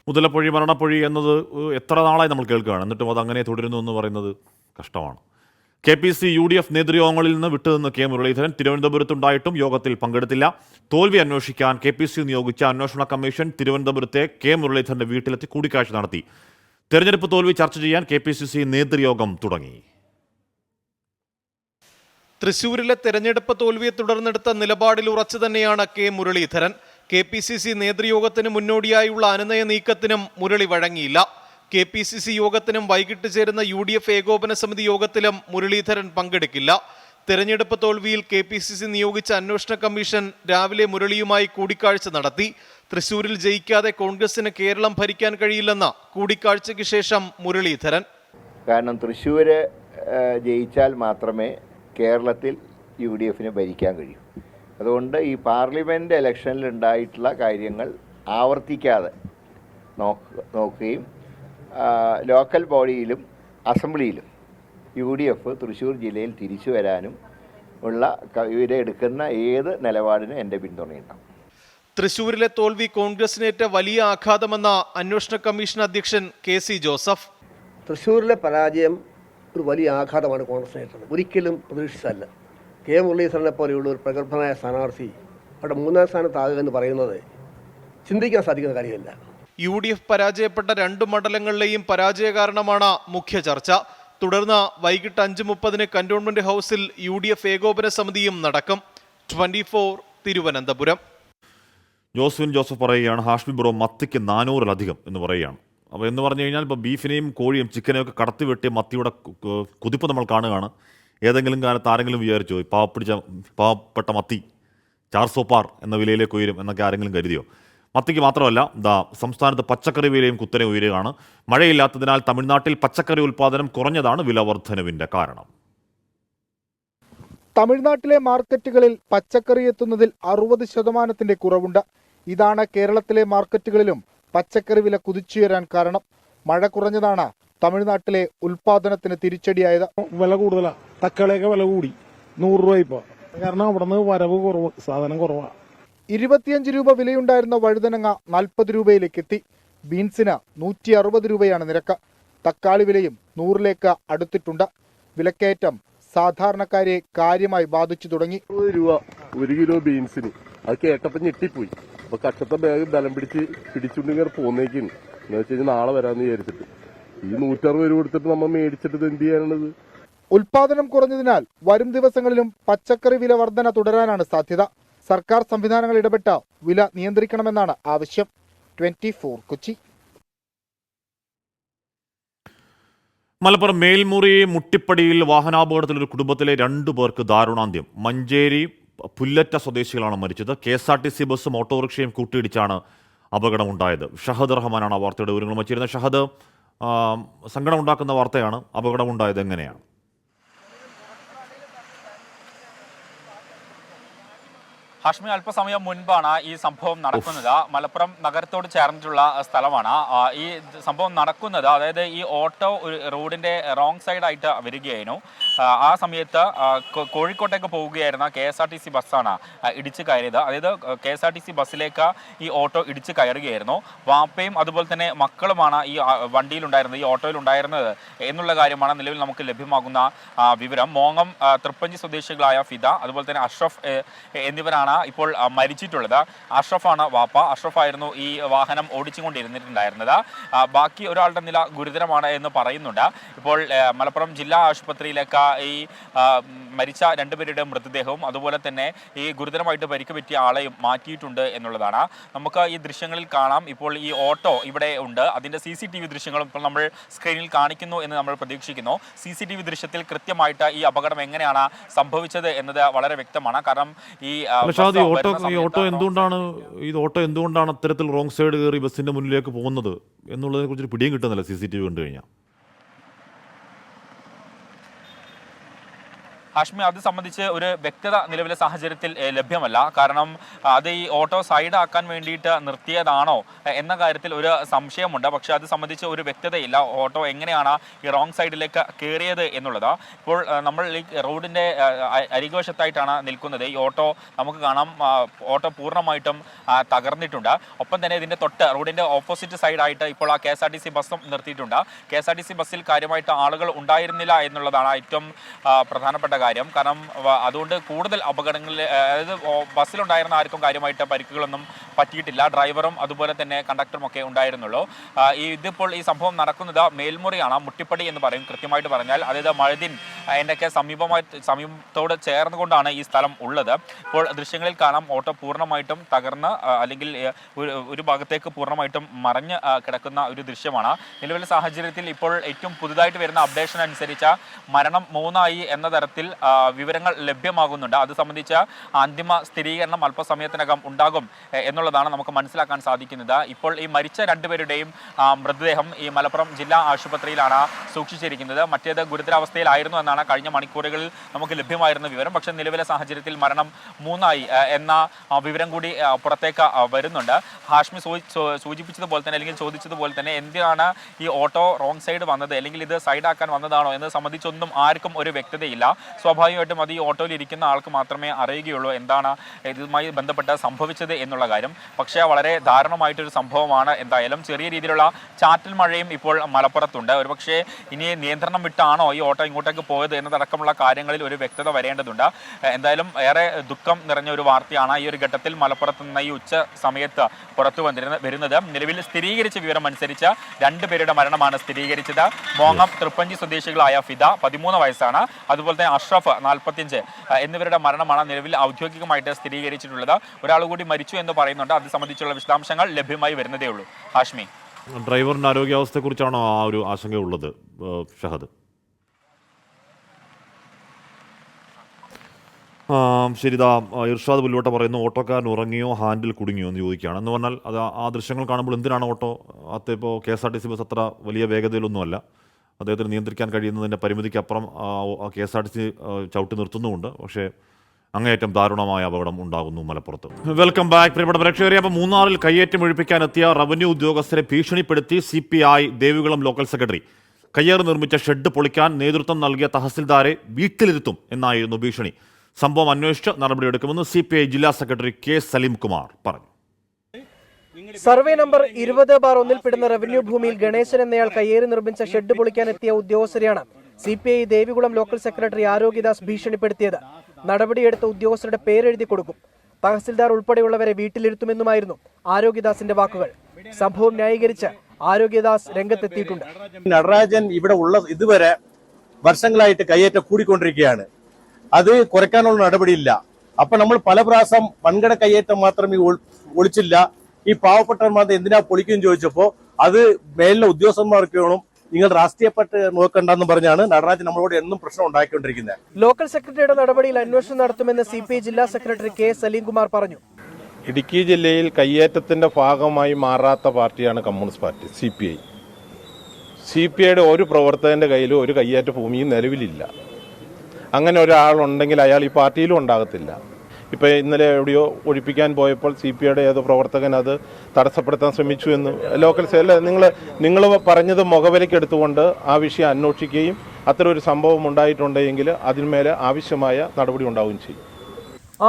മുതലപ്പൊഴി മരണപ്പൊഴി എന്നത് എത്ര നാളായി നമ്മൾ കേൾക്കുകയാണ്, എന്നിട്ടും അത് അങ്ങനെ തുടരുന്നു എന്ന് പറയുന്നത് കഷ്ടമാണ്. KPC UDF നേതൃയോഗങ്ങളിൽ നിന്ന് വിട്ടുനിന്ന് K മുരളീധരൻ തിരുവനന്തപുരത്തുണ്ടായിട്ടും യോഗത്തിൽ പങ്കെടുത്തില്ല. തോൽവി അന്വേഷിക്കാൻ KPC നിയോഗിച്ച അന്വേഷണ കമ്മീഷൻ തിരുവനന്തപുരത്തെ K മുരളീധരന്റെ വീട്ടിലെത്തി കൂടിക്കാഴ്ച നടത്തി. തെരഞ്ഞെടുപ്പ് തോൽവി ചർച്ച ചെയ്യാൻ KPCC നേതൃയോഗം തുടങ്ങി. തൃശൂരിലെ തെരഞ്ഞെടുപ്പ് തോൽവിയെ തുടർന്നെടുത്ത നിലപാടിൽ ഉറച്ചു തന്നെയാണ് K മുരളീധരൻ. KPCC നേതൃയോഗത്തിന് മുന്നോടിയായുള്ള അനുനയ നീക്കത്തിനും മുരളി വഴങ്ങിയില്ല. KPCC യോഗത്തിനും വൈകിട്ട് ചേരുന്ന UDF ഏകോപന സമിതി യോഗത്തിലും മുരളീധരൻ പങ്കെടുക്കില്ല. തെരഞ്ഞെടുപ്പ് തോൽവിയിൽ KPCC നിയോഗിച്ച അന്വേഷണ കമ്മീഷൻ രാവിലെ മുരളിയുമായി കൂടിക്കാഴ്ച നടത്തി. തൃശൂരിൽ ജയിക്കാതെ കോൺഗ്രസിന് കേരളം ഭരിക്കാൻ കഴിയില്ലെന്ന കൂടിക്കാഴ്ചയ്ക്ക് ശേഷം മുരളീധരൻ. കാരണം തൃശ്ശൂര് ജയിച്ചാൽ മാത്രമേ കേരളത്തിൽ UDFന് ഭരിക്കാൻ കഴിയൂ. അതുകൊണ്ട് ഈ പാർലമെൻറ്റ് ഇലക്ഷനിൽ ഉണ്ടായിട്ടുള്ള കാര്യങ്ങൾ ആവർത്തിക്കാതെ നോക്കുകയും ലോക്കൽ ബോഡിയിലും അസംബ്ലിയിലും UDF തൃശ്ശൂർ ജില്ലയിൽ തിരിച്ചു വരാനും ഉള്ള ഇവരെടുക്കുന്ന ഏത് നിലപാടിനും എൻ്റെ പിന്തുണയുണ്ടാവും. തൃശ്ശൂരിലെ തോൽവി കോൺഗ്രസിനേറ്റ വലിയ ആഘാതമെന്ന അന്വേഷണ കമ്മീഷൻ അധ്യക്ഷൻ KC ജോസഫ്. തൃശ്ശൂരിലെ പരാജയം ഒരു വലിയ ആഘാതമാണ് കോൺഗ്രസിനേറ്റത്. ഒരിക്കലും പ്രതീക്ഷിച്ചല്ല. K മുരളീധരനെ പോലെയുള്ള ഒരു പ്രഗത്ഭനായ സ്ഥാനാർത്ഥി അവിടെ 3ാം സ്ഥാനത്താകുക എന്ന് പറയുന്നത് ചിന്തിക്കാൻ സാധിക്കുന്ന കാര്യമല്ല. UDF പരാജയപ്പെട്ട 2 മണ്ഡലങ്ങളിലെയും പരാജയ കാരണമാണ് മുഖ്യ ചർച്ച. തുടർന്ന് വൈകിട്ട് 5:30 കന്റോൺമെന്റ് ഹൗസിൽ UDF ഏകോപന സമിതിയും നടക്കും. 24 തിരുവനന്തപുരം. ജോസഫ് പറയുകയാണ്, ഹാഷ്മി ബ്രോ മത്തിക്ക് 400-ലധികം എന്ന് പറയുകയാണ്. അപ്പോൾ എന്ന് പറഞ്ഞു കഴിഞ്ഞാൽ ഇപ്പോൾ ബീഫിനെയും കോഴിയും ചിക്കനെയും ഒക്കെ കടത്തിവെട്ടി മത്തിയുടെ കുതിപ്പ് നമ്മൾ കാണുകയാണ്. ഏതെങ്കിലും കാലത്ത് ആരെങ്കിലും വിചാരിച്ചോ പാവപ്പെട്ട മത്തി 400 പാർ എന്ന വിലയിലേക്ക് ഉയരും എന്നൊക്കെ ആരെങ്കിലും കരുതിയോ? മത്തിക്ക് മാത്രമല്ല, സംസ്ഥാനത്ത് പച്ചക്കറി വിലയും കുത്തനെ ഉയരുകയാണ്. മഴയില്ലാത്തതിനാൽ തമിഴ്നാട്ടിൽ പച്ചക്കറി ഉൽപ്പാദനം കുറഞ്ഞതാണ് വില വർധനവിൻ്റെ കാരണം. തമിഴ്നാട്ടിലെ മാർക്കറ്റുകളിൽ പച്ചക്കറി എത്തുന്നതിൽ 60% കുറവുണ്ട്. ഇതാണ് കേരളത്തിലെ മാർക്കറ്റുകളിലും പച്ചക്കറി വില കുതിച്ചുയരാൻ കാരണം. മഴ കുറഞ്ഞതാണ് തമിഴ്നാട്ടിലെ ഉൽപാദനത്തിന് തിരിച്ചടിയായത്. വില കൂടുതലാണ്. തക്കാളിയൊക്കെ വില കൂടി 100 രൂപ ഇപ്പോൾ. കാരണം അവിടെ നിന്ന് വരവ് കുറവ്, സാധനം കുറവാണ്. 25 രൂപ വിലയുണ്ടായിരുന്ന വഴുതനങ്ങ 40 രൂപയിലേക്ക് എത്തി. ബീൻസിന് 160 രൂപയാണ് നിരക്ക്. തക്കാളി വിലയും 100ലേക്ക് അടുത്തിട്ടുണ്ട്. വിലക്കയറ്റം സാധാരണക്കാരെ കാര്യമായി ബാധിച്ചു തുടങ്ങി. 20 രൂപ 1 കിലോ ബീൻസിന്. അത് കേട്ടപ്പോൾ ഞെട്ടിപ്പോയി. അപ്പൊ കക്ഷത്തെ ബാഗ് ബലം പിടിച്ചുകൊണ്ടിങ്ങനെ പോന്നേക്കുന്നു. എന്ന് വെച്ച് കഴിഞ്ഞാൽ നാളെ വരാമെന്ന് വിചാരിച്ചിട്ട് ഈ 160 രൂപ കൊടുത്തിട്ട് നമ്മൾ മേടിച്ചിട്ട് എന്ത് ചെയ്യാനുള്ളത്? ഉൽപാദനം കുറഞ്ഞതിനാൽ വരും ദിവസങ്ങളിലും പച്ചക്കറി വില വർധന തുടരാനാണ് സാധ്യത. സർക്കാർ സംവിധാനങ്ങൾ ഇടപെട്ട് വില നിയന്ത്രിക്കണമെന്നാണ് ആവശ്യം. 24 കൊച്ചി. മലപ്പുറം മേൽമുറി മുട്ടിപ്പടിയിൽ വാഹനാപകടത്തിൽ ഒരു കുടുംബത്തിലെ 2 പേർക്ക് ദാരുണാന്ത്യം. മഞ്ചേരി പുല്ലറ്റ സ്വദേശികളാണ് മരിച്ചത്. KSRTC ബസ്സും ഓട്ടോറിക്ഷയും കൂട്ടിയിടിച്ചാണ് അപകടമുണ്ടായത്. ഷഹദ് റഹ്മാനാണ് ആ വാർത്തയുടെ വിവരങ്ങൾ വച്ചിരുന്നത്. ഷഹദ്, സങ്കടമുണ്ടാക്കുന്ന വാർത്തയാണ്. അപകടമുണ്ടായത് എങ്ങനെയാണ്? ഹാഷ്മി, അല്പസമയം മുൻപാണ് ഈ സംഭവം നടക്കുന്നത്. മലപ്പുറം നഗരത്തോട് ചേർന്നിട്ടുള്ള സ്ഥലമാണ് ഈ സംഭവം നടക്കുന്നത്. അതായത് ഈ ഓട്ടോ റോഡിന്റെ റോങ് സൈഡായിട്ട് വരികയായിരുന്നു. ആ സമയത്ത് കോഴിക്കോട്ടേക്ക് പോവുകയായിരുന്ന KSRTC ബസ്സാണ് ഇടിച്ചു കയറിയത്. അതായത് KSRTC ബസ്സിലേക്ക് ഈ ഓട്ടോ ഇടിച്ചു കയറുകയായിരുന്നു. വാപ്പയും അതുപോലെ തന്നെ മക്കളുമാണ് ഈ വണ്ടിയിലുണ്ടായിരുന്നത്, ഈ ഓട്ടോയിലുണ്ടായിരുന്നത് എന്നുള്ള കാര്യമാണ് നിലവിൽ നമുക്ക് ലഭ്യമാകുന്ന വിവരം. മോങ്ങം തൃപ്പഞ്ചി സ്വദേശികളായ ഫിദ അതുപോലെ തന്നെ അഷ്റഫ് എന്നിവരാണ് ഇപ്പോൾ മരിച്ചിട്ടുള്ളത്. അഷ്റഫാണ് വാപ്പ. അഷ്റഫായിരുന്നു ഈ വാഹനം ഓടിച്ചുകൊണ്ടിരുന്നിട്ടുണ്ടായിരുന്നത്. ബാക്കി ഒരാളുടെ നില ഗുരുതരമാണ് എന്ന് പറയുന്നുണ്ട്. ഇപ്പോൾ മലപ്പുറം ജില്ലാ ആശുപത്രിയിലേക്ക് ഈ മരിച്ച 2 പേരുടെ മൃതദേഹവും അതുപോലെ തന്നെ ഈ ഗുരുതരമായിട്ട് പരിക്ക് പറ്റിയ ആളെയും മാറ്റിയിട്ടുണ്ട് എന്നുള്ളതാണ്. നമുക്ക് ഈ ദൃശ്യങ്ങളിൽ കാണാം. ഇപ്പോൾ ഈ ഓട്ടോ ഇവിടെ ഉണ്ട്. അതിൻ്റെ CCTV ദൃശ്യങ്ങളും ഇപ്പോൾ നമ്മൾ സ്ക്രീനിൽ കാണിക്കുന്നു എന്ന് നമ്മൾ പ്രതീക്ഷിക്കുന്നു. CCTV ദൃശ്യത്തിൽ കൃത്യമായിട്ട് ഈ അപകടം എങ്ങനെയാണ് സംഭവിച്ചത് എന്നത് വളരെ വ്യക്തമാണ്. കാരണം ഈ ഓട്ടോ എന്തുകൊണ്ടാണ് അത്തരത്തിൽ റോങ് സൈഡ് കയറി ബസ്സിന്റെ മുന്നിലേക്ക് പോകുന്നത് എന്നുള്ളതിനെ കുറിച്ച് പിടിയും കിട്ടുന്നില്ല CCTV കണ്ടു കഴിഞ്ഞാൽ. ഹാഷ്മി, അത് സംബന്ധിച്ച് ഒരു വ്യക്തത നിലവിലെ സാഹചര്യത്തിൽ ലഭ്യമല്ല. കാരണം അത് ഈ ഓട്ടോ സൈഡാക്കാൻ വേണ്ടിയിട്ട് നിർത്തിയതാണോ എന്ന കാര്യത്തിൽ ഒരു സംശയമുണ്ട്. പക്ഷേ അത് സംബന്ധിച്ച് ഒരു വ്യക്തതയില്ല. ഓട്ടോ എങ്ങനെയാണ് ഈ റോങ് സൈഡിലേക്ക് കയറിയത് എന്നുള്ളത്. ഇപ്പോൾ നമ്മൾ ഈ റോഡിൻ്റെ അരികുവശത്തായിട്ടാണ് നിൽക്കുന്നത്. ഈ ഓട്ടോ നമുക്ക് കാണാം, ഓട്ടോ പൂർണ്ണമായിട്ടും തകർന്നിട്ടുണ്ട്. ഒപ്പം തന്നെ ഇതിൻ്റെ റോഡിൻ്റെ ഓപ്പോസിറ്റ് സൈഡായിട്ട് ഇപ്പോൾ ആ KSRTC ബസ്സും നിർത്തിയിട്ടുണ്ട്. KSRTC ബസ്സിൽ കാര്യമായിട്ട് ആളുകൾ ഉണ്ടായിരുന്നില്ല എന്നുള്ളതാണ് ഏറ്റവും പ്രധാനപ്പെട്ട കാര്യം. കാരണം അതുകൊണ്ട് കൂടുതൽ അപകടങ്ങളിൽ, അതായത് ബസ്സിലുണ്ടായിരുന്ന ആർക്കും കാര്യമായിട്ട് പരിക്കുകളൊന്നും പറ്റിയിട്ടില്ല. ഡ്രൈവറും അതുപോലെ തന്നെ കണ്ടക്ടറും ഒക്കെ ഉണ്ടായിരുന്നുള്ളൂ. ഇതിപ്പോൾ ഈ സംഭവം നടക്കുന്നത് മേൽമുറിയാണ്, മുട്ടിപ്പടി എന്ന് പറയും കൃത്യമായിട്ട് പറഞ്ഞാൽ. അതായത് മഴദിൻ അതിൻ്റെയൊക്കെ സമീപത്തോട് ചേർന്നുകൊണ്ടാണ് ഈ സ്ഥലം ഉള്ളത്. ഇപ്പോൾ ദൃശ്യങ്ങളിൽ കാണാം ഓട്ടോ പൂർണ്ണമായിട്ടും തകർന്ന് അല്ലെങ്കിൽ ഒരു ഭാഗത്തേക്ക് പൂർണ്ണമായിട്ടും മറഞ്ഞ് കിടക്കുന്ന ഒരു ദൃശ്യമാണ്. നിലവിലെ സാഹചര്യത്തിൽ ഇപ്പോൾ ഏറ്റവും പുതുതായിട്ട് വരുന്ന അപ്ഡേഷൻ അനുസരിച്ച് മരണം 3 എന്ന തരത്തിൽ വിവരങ്ങൾ ലഭ്യമാകുന്നുണ്ട്. അത് സംബന്ധിച്ച അന്തിമ സ്ഥിരീകരണം അല്പസമയത്തിനകം ഉണ്ടാകും എന്നുള്ളതാണ് നമുക്ക് മനസ്സിലാക്കാൻ സാധിക്കുന്നത്. ഇപ്പോൾ ഈ മരിച്ച 2 പേരുടെയും മൃതദേഹം ഈ മലപ്പുറം ജില്ലാ ആശുപത്രിയിലാണ് സൂക്ഷിച്ചിരിക്കുന്നത്. മറ്റേത് ഗുരുതരാവസ്ഥയിലായിരുന്നു എന്നാണ് കഴിഞ്ഞ മണിക്കൂറുകളിൽ നമുക്ക് ലഭ്യമായിരുന്ന വിവരം. പക്ഷേ നിലവിലെ സാഹചര്യത്തിൽ മരണം 3 എന്ന വിവരം കൂടി പുറത്തേക്ക് വരുന്നുണ്ട്. ഹാഷ്മി സൂചിപ്പിച്ചതുപോലെ തന്നെ അല്ലെങ്കിൽ ചോദിച്ചതുപോലെ തന്നെ എന്തിനാണ് ഈ ഓട്ടോ റോങ് സൈഡ് വന്നത് അല്ലെങ്കിൽ ഇത് സൈഡാക്കാൻ വന്നതാണോ എന്നത് സംബന്ധിച്ചൊന്നും ആർക്കും ഒരു വ്യക്തതയില്ല. സ്വാഭാവികമായിട്ടും അത് ഈ ഓട്ടോയിൽ ഇരിക്കുന്ന ആൾക്ക് മാത്രമേ അറിയുകയുള്ളൂ എന്താണ് ഇതുമായി ബന്ധപ്പെട്ട് സംഭവിച്ചത് എന്നുള്ള കാര്യം. പക്ഷേ വളരെ ദാരുണമായിട്ടൊരു സംഭവമാണ്. എന്തായാലും ചെറിയ രീതിയിലുള്ള ചാറ്റൽ മഴയും ഇപ്പോൾ മലപ്പുറത്തുണ്ട്. ഒരുപക്ഷെ ഇനി നിയന്ത്രണം വിട്ടാണോ ഈ ഓട്ടോ ഇങ്ങോട്ടേക്ക് പോയത് എന്നതടക്കമുള്ള കാര്യങ്ങളിൽ ഒരു വ്യക്തത വരേണ്ടതുണ്ട്. എന്തായാലും ഏറെ ദുഃഖം നിറഞ്ഞ ഒരു വാർത്തയാണ് ഈ ഒരു ഘട്ടത്തിൽ മലപ്പുറത്ത് നിന്ന് ഈ ഉച്ച സമയത്ത് പുറത്തു വരുന്നത്. നിലവിൽ സ്ഥിരീകരിച്ച വിവരം അനുസരിച്ച് 2 പേരുടെ മരണമാണ് സ്ഥിരീകരിച്ചത്. മോങ്ങം തൃപ്പഞ്ചി സ്വദേശികളായ ഫിദ 13 വയസ്സാണ്, അതുപോലെ തന്നെ അഷ്റഫ് 45 എന്നിവരുടെ മരണമാണ് നിലവിൽ ഔദ്യോഗികമായിട്ട് സ്ഥിരീകരിച്ചിട്ടുള്ളത്. ഒരാൾ കൂടി മരിച്ചു എന്ന് പറയുന്നുണ്ട്. അത് സംബന്ധിച്ചുള്ള വിശദാംശങ്ങൾ ലഭ്യമായി വരുന്നതേ ഉള്ളൂ. ഹാഷ്മി, ഡ്രൈവറിന്റെ ആരോഗ്യാവസ്ഥയെക്കുറിച്ചാണോ ആ ഒരു ആശങ്കയുള്ളത് ഷഹദ്? ശരിതാ, ഇർഷാദ് പുല്ലുവട്ട പറയുന്നു ഓട്ടോക്കാരൻ ഉറങ്ങിയോ ഹാൻഡിൽ കുടുങ്ങിയോ എന്ന് ചോദിക്കുകയാണ്. എന്ന് പറഞ്ഞാൽ അത് ആ ദൃശ്യങ്ങൾ കാണുമ്പോൾ എന്തിനാണ് ഓട്ടോ ഇപ്പോൾ KSRTC ബസ് അത്ര വലിയ വേഗതയിലൊന്നുമല്ല, അദ്ദേഹത്തിന് നിയന്ത്രിക്കാൻ കഴിയുന്നതിൻ്റെ പരിമിതിക്കപ്പുറം KSRTC ചവിട്ടി നിർത്തുന്നുമുണ്ട്. പക്ഷേ അങ്ങേയറ്റം ദാരുണമായ അപകടം ഉണ്ടാകുന്നു മലപ്പുറത്ത്. വെൽക്കം ബാക്ക് പ്രിയപ്പെട്ട പ്രേക്ഷകരെ. അപ്പോൾ മൂന്നാറിൽ കയ്യേറ്റം ഒഴിപ്പിക്കാനെത്തിയ റവന്യൂ ഉദ്യോഗസ്ഥരെ ഭീഷണിപ്പെടുത്തി CPI ദേവികുളം ലോക്കൽ സെക്രട്ടറി. കയ്യേറ് നിർമ്മിച്ച ഷെഡ് പൊളിക്കാൻ നേതൃത്വം നൽകിയ തഹസിൽദാരെ വീട്ടിലിരുത്തും എന്നായിരുന്നു ഭീഷണി. സംഭവം അന്വേഷിച്ച് നടപടിയെടുക്കുമെന്ന് CPI ജില്ലാ സെക്രട്ടറി K സലീംകുമാർ പറഞ്ഞു. സർവേ നമ്പർ 20/1 പെടുന്ന റവന്യൂ ഭൂമിയിൽ ഗണേശൻ എന്നയാൾ കയ്യേറി നിർമ്മിച്ച ഷെഡ് പൊളിക്കാനെത്തിയ ഉദ്യോഗസ്ഥരെയാണ് CPI Devikulam local secretary Arogyadas ഭീഷണിപ്പെടുത്തിയത്. നടപടിയെടുത്ത ഉദ്യോഗസ്ഥരുടെ പേരെഴുതി കൊടുക്കും, തഹസിൽദാർ ഉൾപ്പെടെയുള്ളവരെ വീട്ടിലിരുത്തുമെന്നുമായിരുന്നു ആരോഗ്യദാസിന്റെ വാക്കുകൾ. സംഭവം ന്യായീകരിച്ച് ആരോഗ്യദാസ് രംഗത്തെത്തിയിട്ടുണ്ട്. നടരാജൻ ഇവിടെ ഉള്ള ഇതുവരെ വർഷങ്ങളായിട്ട് കയ്യേറ്റം കൂടിക്കൊണ്ടിരിക്കുകയാണ്. അത് കുറയ്ക്കാനുള്ള നടപടിയില്ല. അപ്പൊ നമ്മൾ പല പ്രാവശ്യം വൻകിട കയ്യേറ്റം മാത്രമേ ഒളിച്ചില്ല, ഈ പാവപ്പെട്ടവന്മാർ എന്തിനാ പൊളിക്കും ചോദിച്ചപ്പോ അത് മേലിലെ ഉദ്യോഗസ്ഥന്മാർക്ക് വേണം, നിങ്ങൾ രാഷ്ട്രീയപ്പെട്ട് നോക്കണ്ടെന്ന് പറഞ്ഞാണ് നടരാജൻ നമ്മളോട് എന്നും പ്രശ്നം ഉണ്ടാക്കിക്കൊണ്ടിരിക്കുന്നത്. ലോക്കൽ സെക്രട്ടറിയുടെ നടപടിയിൽ അന്വേഷണം നടത്തുമെന്ന് CPI ജില്ലാ സെക്രട്ടറി K സലീംകുമാർ പറഞ്ഞു. ഇടുക്കി ജില്ലയിൽ കയ്യേറ്റത്തിന്റെ ഭാഗമായി മാറാത്ത പാർട്ടിയാണ് കമ്മ്യൂണിസ്റ്റ് പാർട്ടി CPI. CPIയുടെ ഒരു പ്രവർത്തകന്റെ കയ്യിലും ഒരു കയ്യേറ്റ ഭൂമിയും നിലവിലില്ല. അങ്ങനെ ഒരാളുണ്ടെങ്കിൽ അയാൾ ഈ പാർട്ടിയിലും ഉണ്ടാകത്തില്ല. ഇപ്പോൾ ഇന്നലെ എവിടെയോ ഒഴിപ്പിക്കാൻ പോയപ്പോൾ CPIയുടെ ഏതോ പ്രവർത്തകൻ അത് തടസ്സപ്പെടുത്താൻ ശ്രമിച്ചു എന്ന് ലോക്കൽ സെല്ല് നിങ്ങൾ പറഞ്ഞത് മുഖവിലയ്ക്ക് എടുത്തുകൊണ്ട് ആ വിഷയം അന്വേഷിക്കുകയും അത്തരം ഒരു സംഭവം ഉണ്ടായിട്ടുണ്ടെങ്കിൽ അതിന്മേലെ ആവശ്യമായ നടപടി ഉണ്ടാവുകയും ചെയ്യും.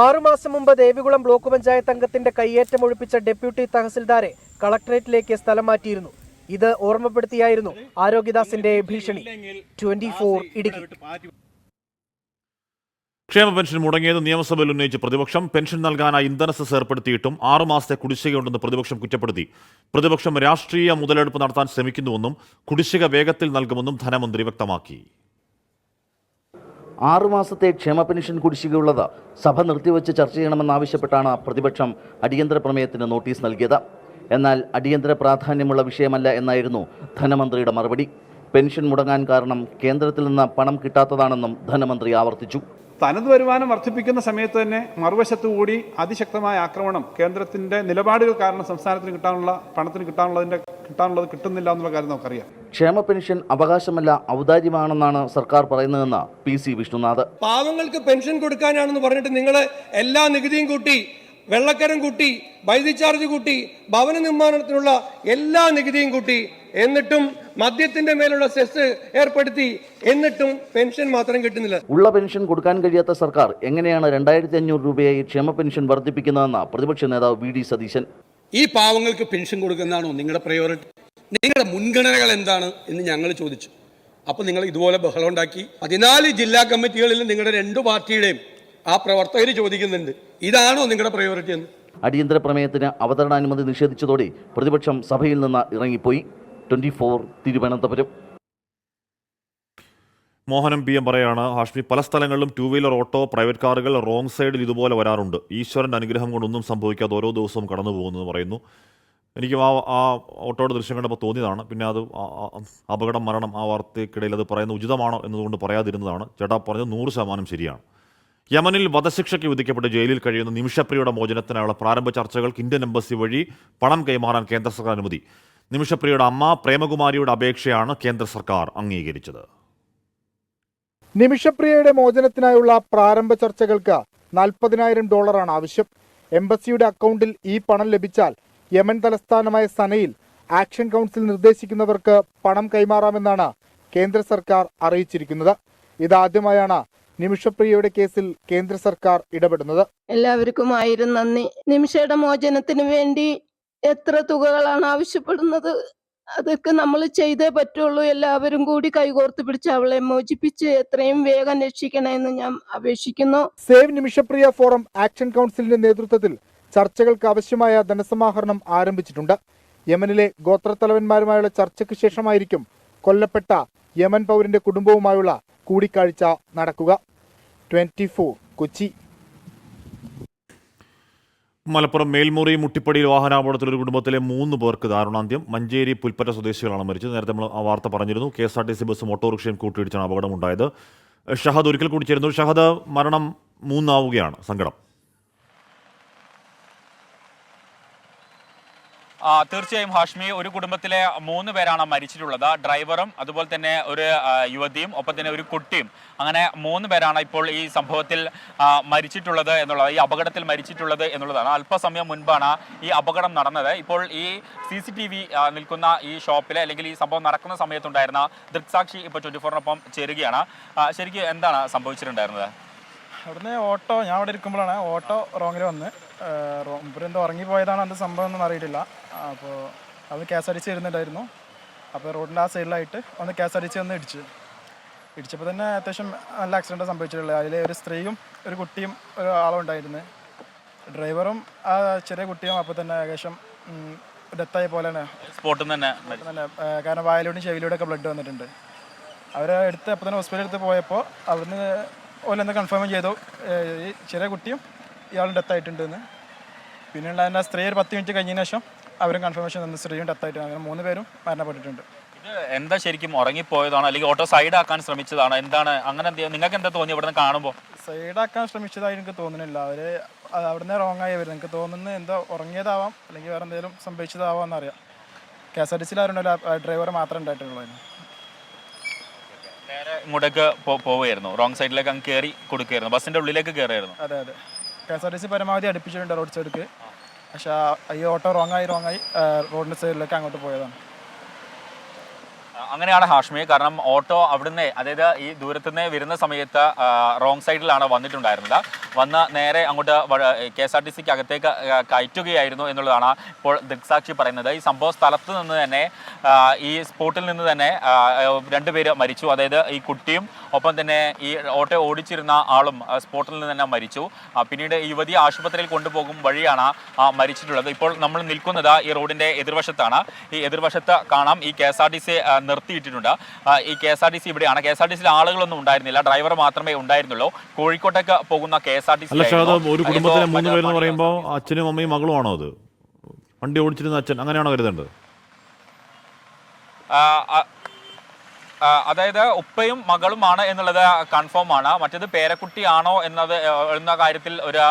6 മാസം മുമ്പ് ദേവികുളം ബ്ലോക്ക് പഞ്ചായത്ത് അംഗത്തിന്റെ കയ്യേറ്റം ഒഴിപ്പിച്ച ഡെപ്യൂട്ടി തഹസിൽദാരെ കളക്ടറേറ്റിലേക്ക് സ്ഥലം മാറ്റിയിരുന്നു. ഇത് ഓർമ്മപ്പെടുത്തിയായിരുന്നു ആരോഗ്യദാസിന്റെ ഭീഷണി. 24 ഇടുക്കി. ക്ഷേമ പെൻഷൻ മുടങ്ങിയത് നിയമസഭയിൽ ഉന്നയിച്ച് പ്രതിപക്ഷം. പെൻഷൻ നൽകാനായി ഇന്ധന സെസ് ഏർപ്പെടുത്തിയിട്ടും 6 മാസത്തെ കുടിശ്ശികയുണ്ടെന്ന് പ്രതിപക്ഷം കുറ്റപ്പെടുത്തി. പ്രതിപക്ഷം രാഷ്ട്രീയ മുതലെടുപ്പ് നടത്താൻ ശ്രമിക്കുന്നുവെന്നും കുടിശ്ശിക വേഗത്തിൽ നൽകുമെന്നും ധനമന്ത്രി വ്യക്തമാക്കി. 6 മാസത്തെ ക്ഷേമ പെൻഷൻ കുടിശ്ശികയുള്ളത് സഭ നിർത്തിവെച്ച് ചർച്ച ചെയ്യണമെന്നാവശ്യപ്പെട്ടാണ് പ്രതിപക്ഷം അടിയന്തര പ്രമേയത്തിന് നോട്ടീസ് നൽകിയത്. എന്നാൽ അടിയന്തര പ്രാധാന്യമുള്ള വിഷയമല്ല എന്നായിരുന്നു ധനമന്ത്രിയുടെ മറുപടി. പെൻഷൻ മുടങ്ങാൻ കാരണം കേന്ദ്രത്തിൽ നിന്ന് പണം കിട്ടാത്തതാണെന്നും ധനമന്ത്രി ആവർത്തിച്ചു. തനത് വരുമാനം വർദ്ധിപ്പിക്കുന്ന സമയത്ത് തന്നെ മറുവശത്തു കൂടി അതിശക്തമായ ആക്രമണം കേന്ദ്രത്തിന്റെ നിലപാടുകൾ കാരണം സംസ്ഥാനത്തിന് കിട്ടാനുള്ളത് കിട്ടുന്നില്ല എന്നുള്ള കാര്യം നമുക്കറിയാം. ക്ഷേമ പെൻഷൻ അവകാശമല്ല ഔദാര്യമാണെന്നാണ് സർക്കാർ പറയുന്നതെന്ന് PC വിഷ്ണുനാഥ്. പാവങ്ങൾക്ക് പെൻഷൻ കൊടുക്കാനാണെന്ന് പറഞ്ഞിട്ട് നിങ്ങൾ എല്ലാ നികുതിയും കൂട്ടി, വെള്ളക്കരം കൂട്ടി, വൈദ്യുതി ചാർജ് കൂട്ടി, ഭവന നിർമ്മാണത്തിനുള്ള എല്ലാ നികുതിയും കൂട്ടി, എന്നിട്ടും മദ്യത്തിന്റെ മേലുള്ള സെസ് ഏർപ്പെടുത്തി, എന്നിട്ടും പെൻഷൻ മാത്രം കിട്ടുന്നില്ല. ഉള്ള പെൻഷൻ കൊടുക്കാൻ കഴിയാത്ത സർക്കാർ എങ്ങനെയാണ് 2500 രൂപയായി ക്ഷേമ പെൻഷൻ വർദ്ധിപ്പിക്കുന്നതെന്ന് പ്രതിപക്ഷ നേതാവ് VD സതീശൻ. ഈ പാവങ്ങൾക്ക് പെൻഷൻ കൊടുക്കുന്നതാണോ നിങ്ങളുടെ പ്രയോറിറ്റി? നിങ്ങളുടെ മുൻഗണനകൾ എന്താണ് എന്ന് ഞങ്ങൾ ചോദിച്ചു. അപ്പോൾ നിങ്ങൾ ഇതുപോലെ ബഹളം ഉണ്ടാക്കി. 14 ജില്ലാ കമ്മിറ്റികളിൽ നിങ്ങളുടെ 2 പാർട്ടിയുടെയും ആ പ്രവർത്തകർ ചോദിക്കുന്നുണ്ട്, ഇതാണോ നിങ്ങളുടെ പ്രയോറിറ്റി എന്ന്. അടിയന്തര പ്രമേയത്തിന് അവതരണാനുമതി നിഷേധിച്ചതോടെ പ്രതിപക്ഷം സഭയിൽ നിന്ന് ഇറങ്ങിപ്പോയി. 24 തിരുവനന്തപുരം. മോഹനം PM പറയാണ്, ഹാഷ്മി, പല സ്ഥലങ്ങളിലും 2 വീലർ ഓട്ടോ, പ്രൈവറ്റ് കാറുകൾ റോങ് സൈഡിൽ ഇതുപോലെ വരാറുണ്ട്. ഈശ്വരൻ്റെ അനുഗ്രഹം കൊണ്ടൊന്നും സംഭവിക്കാതെ ഓരോ ദിവസവും കടന്നു പോകുന്നത് പറയുന്നു. എനിക്കും ആ ഓട്ടോയുടെ ദൃശ്യം കണ്ടപ്പോൾ തോന്നിയതാണ്. പിന്നെ അത് അപകടം, മരണം ആ വാർത്തയ്ക്കിടയിൽ അത് പറയുന്നത് ഉചിതമാണോ എന്നതുകൊണ്ട് പറയാതിരുന്നതാണ്. ചേട്ടാ പറഞ്ഞത് 100% ശരിയാണ്. യമനിൽ വധശിക്ഷയ്ക്ക് വിധിക്കപ്പെട്ട് ജയിലിൽ കഴിയുന്ന നിമിഷപ്രിയയുടെ മോചനത്തിനായുള്ള പ്രാരംഭ ചർച്ചകൾക്ക് ഇന്ത്യൻ എംബസി വഴി പണം കൈമാറാൻ കേന്ദ്ര സർക്കാർ അനുമതി. നിമിഷപ്രിയയുടെ അമ്മ പ്രേമകുമാരിയുടെ അപേക്ഷയാണ് കേന്ദ്ര സർക്കാർ അംഗീകരിച്ചത്. നിമിഷപ്രിയയുടെ മോചനത്തിനായുള്ള പ്രാരംഭ ചർച്ചകൾക്ക് $40,000 ആവശ്യം. എംബസിയുടെ അക്കൗണ്ടിൽ ഈ പണം ലഭിച്ചാൽ യമൻ തലസ്ഥാനമായ സനയിൽ ആക്ഷൻ കൗൺസിൽ നിർദ്ദേശിക്കുന്നവർക്ക് പണം കൈമാറാമെന്നാണ് കേന്ദ്ര സർക്കാർ അറിയിച്ചിരിക്കുന്നത്. ഇതാദ്യമായാണ് നിമിഷപ്രിയയുടെ കേസിൽ കേന്ദ്ര സർക്കാർ ഇടപെടുന്നത്. എല്ലാവർക്കും 1000 നന്ദി. നിമിഷയുടെ മോചനത്തിന് വേണ്ടി എത്ര തുകകളാണ് ആവശ്യപ്പെടുന്നത്, അതൊക്കെ നമ്മൾ ചെയ്തേ പറ്റുള്ളൂ. എല്ലാവരും കൂടി കൈകോർത്ത് പിടിച്ച് അവളെ മോചിപ്പിച്ച് എത്രയും വേഗം രക്ഷിക്കണമെന്ന് ഞാൻ അപേക്ഷിക്കുന്നു. സേവ് നിമിഷപ്രിയ ഫോറം ആക്ഷൻ കൗൺസിലിന്റെ നേതൃത്വത്തിൽ ചർച്ചകൾക്ക് ആവശ്യമായ ധനസമാഹരണം ആരംഭിച്ചിട്ടുണ്ട്. യമനിലെ ഗോത്രത്തലവന്മാരുമായുള്ള ചർച്ചയ്ക്ക് ശേഷമായിരിക്കും കൊല്ലപ്പെട്ട യമൻ പൗരന്റെ കുടുംബവുമായുള്ള കൂടിക്കാഴ്ച നടക്കുക. 24 കൊച്ചി. മലപ്പുറം മേൽമുറി മുട്ടിപ്പടിയിൽ വാഹനാപകടത്തിൽ ഒരു കുടുംബത്തിലെ 3 പേർക്ക് ദാരുണാന്ത്യം. മഞ്ചേരി പുൽപ്പറ്റ സ്വദേശികളാണ് മരിച്ചത്. നേരത്തെ നമ്മൾ ആ വാർത്ത പറഞ്ഞിരുന്നു. KSRTC ബസ്സും ഓട്ടോറിക്ഷയും കൂട്ടിയിടിച്ചാണ് അപകടമുണ്ടായത്. ഷഹദ് ഒരിക്കൽ കൂടി ചേരുന്നു. ഷഹദ്, മരണം 3 ആവുകയാണ്. സങ്കടം. തീർച്ചയായും ഹാഷ്മി, ഒരു കുടുംബത്തിലെ 3 പേരാണ് മരിച്ചിട്ടുള്ളത്. ഡ്രൈവറും അതുപോലെ തന്നെ ഒരു യുവതിയും ഒപ്പം തന്നെ ഒരു കുട്ടിയും. അങ്ങനെ 3 പേരാണ് ഇപ്പോൾ ഈ സംഭവത്തിൽ മരിച്ചിട്ടുള്ളത് എന്നുള്ളത്, ഈ അപകടത്തിൽ മരിച്ചിട്ടുള്ളത് എന്നുള്ളതാണ്. അല്പസമയം മുൻപാണ് ഈ അപകടം നടന്നത്. ഇപ്പോൾ ഈ CCTV നിൽക്കുന്ന ഈ ഷോപ്പിലെ അല്ലെങ്കിൽ ഈ സംഭവം നടക്കുന്ന സമയത്തുണ്ടായിരുന്ന ദൃക്സാക്ഷി ഇപ്പോൾ 24-നൊപ്പം ചേരുകയാണ്. ശരിക്കും എന്താണ് സംഭവിച്ചിട്ടുണ്ടായിരുന്നത്? അവിടുന്ന് ഞാൻ അവിടെ ഇരിക്കുമ്പോഴാണ് ഓട്ടോ റോങ്ങിൽ വന്ന് എന്തോ ഉറങ്ങിപ്പോയതാണ് എന്ത് സംഭവം ഒന്നും അറിയിട്ടില്ല. അപ്പോൾ അത് KSRTC വരുന്നുണ്ടായിരുന്നു. അപ്പോൾ റോഡിൻ്റെ ആ സൈഡിലായിട്ട് ഒന്ന് KSRTC ഒന്ന് ഇടിച്ചപ്പോൾ തന്നെ അത്യാവശ്യം നല്ല ആക്സിഡൻറ്റ് സംഭവിച്ചിട്ടുള്ളത്. അതിൽ ഒരു സ്ത്രീയും ഒരു കുട്ടിയും ഒരു ആളും ഉണ്ടായിരുന്നു. ഡ്രൈവറും ആ ചെറിയ കുട്ടിയും അപ്പോൾ തന്നെ ഏകദേശം ഡെത്തായ പോലെയാണ് സ്പോട്ടിൽ തന്നെ. കാരണം വായിലൂടെയും ചെവിയിലൂടെയൊക്കെ ബ്ലഡ് വന്നിട്ടുണ്ട്. അവരെ എടുത്ത് അപ്പോൾ തന്നെ ഹോസ്പിറ്റലിൽ എടുത്ത് പോയപ്പോൾ അവിടുന്ന് ഓലെന്ന് കൺഫേം ചെയ്തു ഈ ചെറിയ കുട്ടിയും ഇയാളും ഡെത്തായിട്ടുണ്ടെന്ന്. പിന്നെയുള്ള അതിൻ്റെ സ്ത്രീ ഒരു 10 മിനിറ്റ് കഴിഞ്ഞതിന് ശേഷം അവരും കൺഫർമേഷൻ തന്നു സ്ത്രീയും ഡെത്തായിട്ട്. അങ്ങനെ 3 പേരും മരണപ്പെട്ടിട്ടുണ്ട്. ഇത് എന്താ ശരിക്കും ഉറങ്ങിപ്പോയതാണോ അല്ലെങ്കിൽ ഓട്ടോ സൈഡാക്കാൻ ശ്രമിച്ചതാണോ? എന്താണ് അങ്ങനെ നിങ്ങൾക്ക് എന്താ തോന്നി ഇവിടുന്ന് കാണുമ്പോൾ? സൈഡാക്കാൻ ശ്രമിച്ചതായി എനിക്ക് തോന്നുന്നില്ല. അവർ അവിടുന്ന് റോങ് ആയി വരും. എനിക്ക് തോന്നുന്നത് എന്താ ഉറങ്ങിയതാവാം അല്ലെങ്കിൽ വേറെ എന്തെങ്കിലും സംഭവിച്ചതാവാം എന്നറിയാം. KSRTC ആരുണ്ടല്ലോ, ഡ്രൈവർ മാത്രമേ ഉണ്ടായിട്ടുള്ളൂ. നേരെ ഇങ്ങോട്ടേക്ക് പോവുകയായിരുന്നു, റോങ് സൈഡിലേക്ക് അങ്ങ് കയറി കൊടുക്കുകയായിരുന്നു, ബസ്സിൻ്റെ ഉള്ളിലേക്ക് കയറിയായിരുന്നു. അതെ KSRTC പരമാവധി അടുപ്പിച്ചിട്ടുണ്ട് റോഡ് സൈഡിലേക്ക്. പക്ഷേ ഈ ഓട്ടോ റോങ്ങായി റോഡിൻ്റെ സൈഡിലേക്ക് അങ്ങോട്ട് പോയതാണ്. അങ്ങനെയാണ് ഹാഷ്മി. കാരണം ഓട്ടോ അവിടുന്ന്, അതായത് ഈ ദൂരത്തുനിന്ന് വരുന്ന സമയത്ത് റോങ് സൈഡിലാണ് വന്നിട്ടുണ്ടായിരുന്നത്. വന്ന് നേരെ അങ്ങോട്ട് KSRTCക്ക് അകത്തേക്ക് കയറ്റുകയായിരുന്നു എന്നുള്ളതാണ് ഇപ്പോൾ ദൃക്സാക്ഷി പറയുന്നത്. ഈ സംഭവ സ്ഥലത്ത് നിന്ന് തന്നെ, ഈ സ്പോട്ടിൽ നിന്ന് തന്നെ 2 പേര് മരിച്ചു. അതായത് ഈ കുട്ടിയും ഒപ്പം തന്നെ ഈ ഓട്ടോ ഓടിച്ചിരുന്ന ആളും സ്പോട്ടിൽ നിന്ന് തന്നെ മരിച്ചു. പിന്നീട് ഈ യുവതി ആശുപത്രിയിൽ കൊണ്ടുപോകും വഴിയാണ് മരിച്ചിട്ടുള്ളത്. ഇപ്പോൾ നമ്മൾ നിൽക്കുന്നത് ഈ റോഡിൻ്റെ എതിർവശത്താണ്. ഈ എതിർവശത്ത് കാണാം ഈ KSRTC നിർത്തിയിട്ടുണ്ട്. ഈ KSRTC ഇവിടെയാണ്. KSRTC ആളുകളൊന്നും ഉണ്ടായിരുന്നില്ല, ഡ്രൈവർ മാത്രമേ ഉണ്ടായിരുന്നുള്ളൂ. കോഴിക്കോട്ടേക്ക് പോകുന്ന KSRTC. ഒരു കുടുംബത്തിലെ 3 പേരെന്ന് പറയുമ്പോൾ അച്ഛനും അമ്മയും മകളുമാണോ അത്? വണ്ടി ഓടിച്ചിരുന്ന അച്ഛൻ, അങ്ങനെയാണോ കരുതേണ്ടത്? അതായത് ഉപ്പയും മകളുമാണ് എന്നുള്ളത് കൺഫേം ആണ്. മറ്റേത് പേരക്കുട്ടിയാണോ എന്ന കാര്യത്തിൽ ഒരു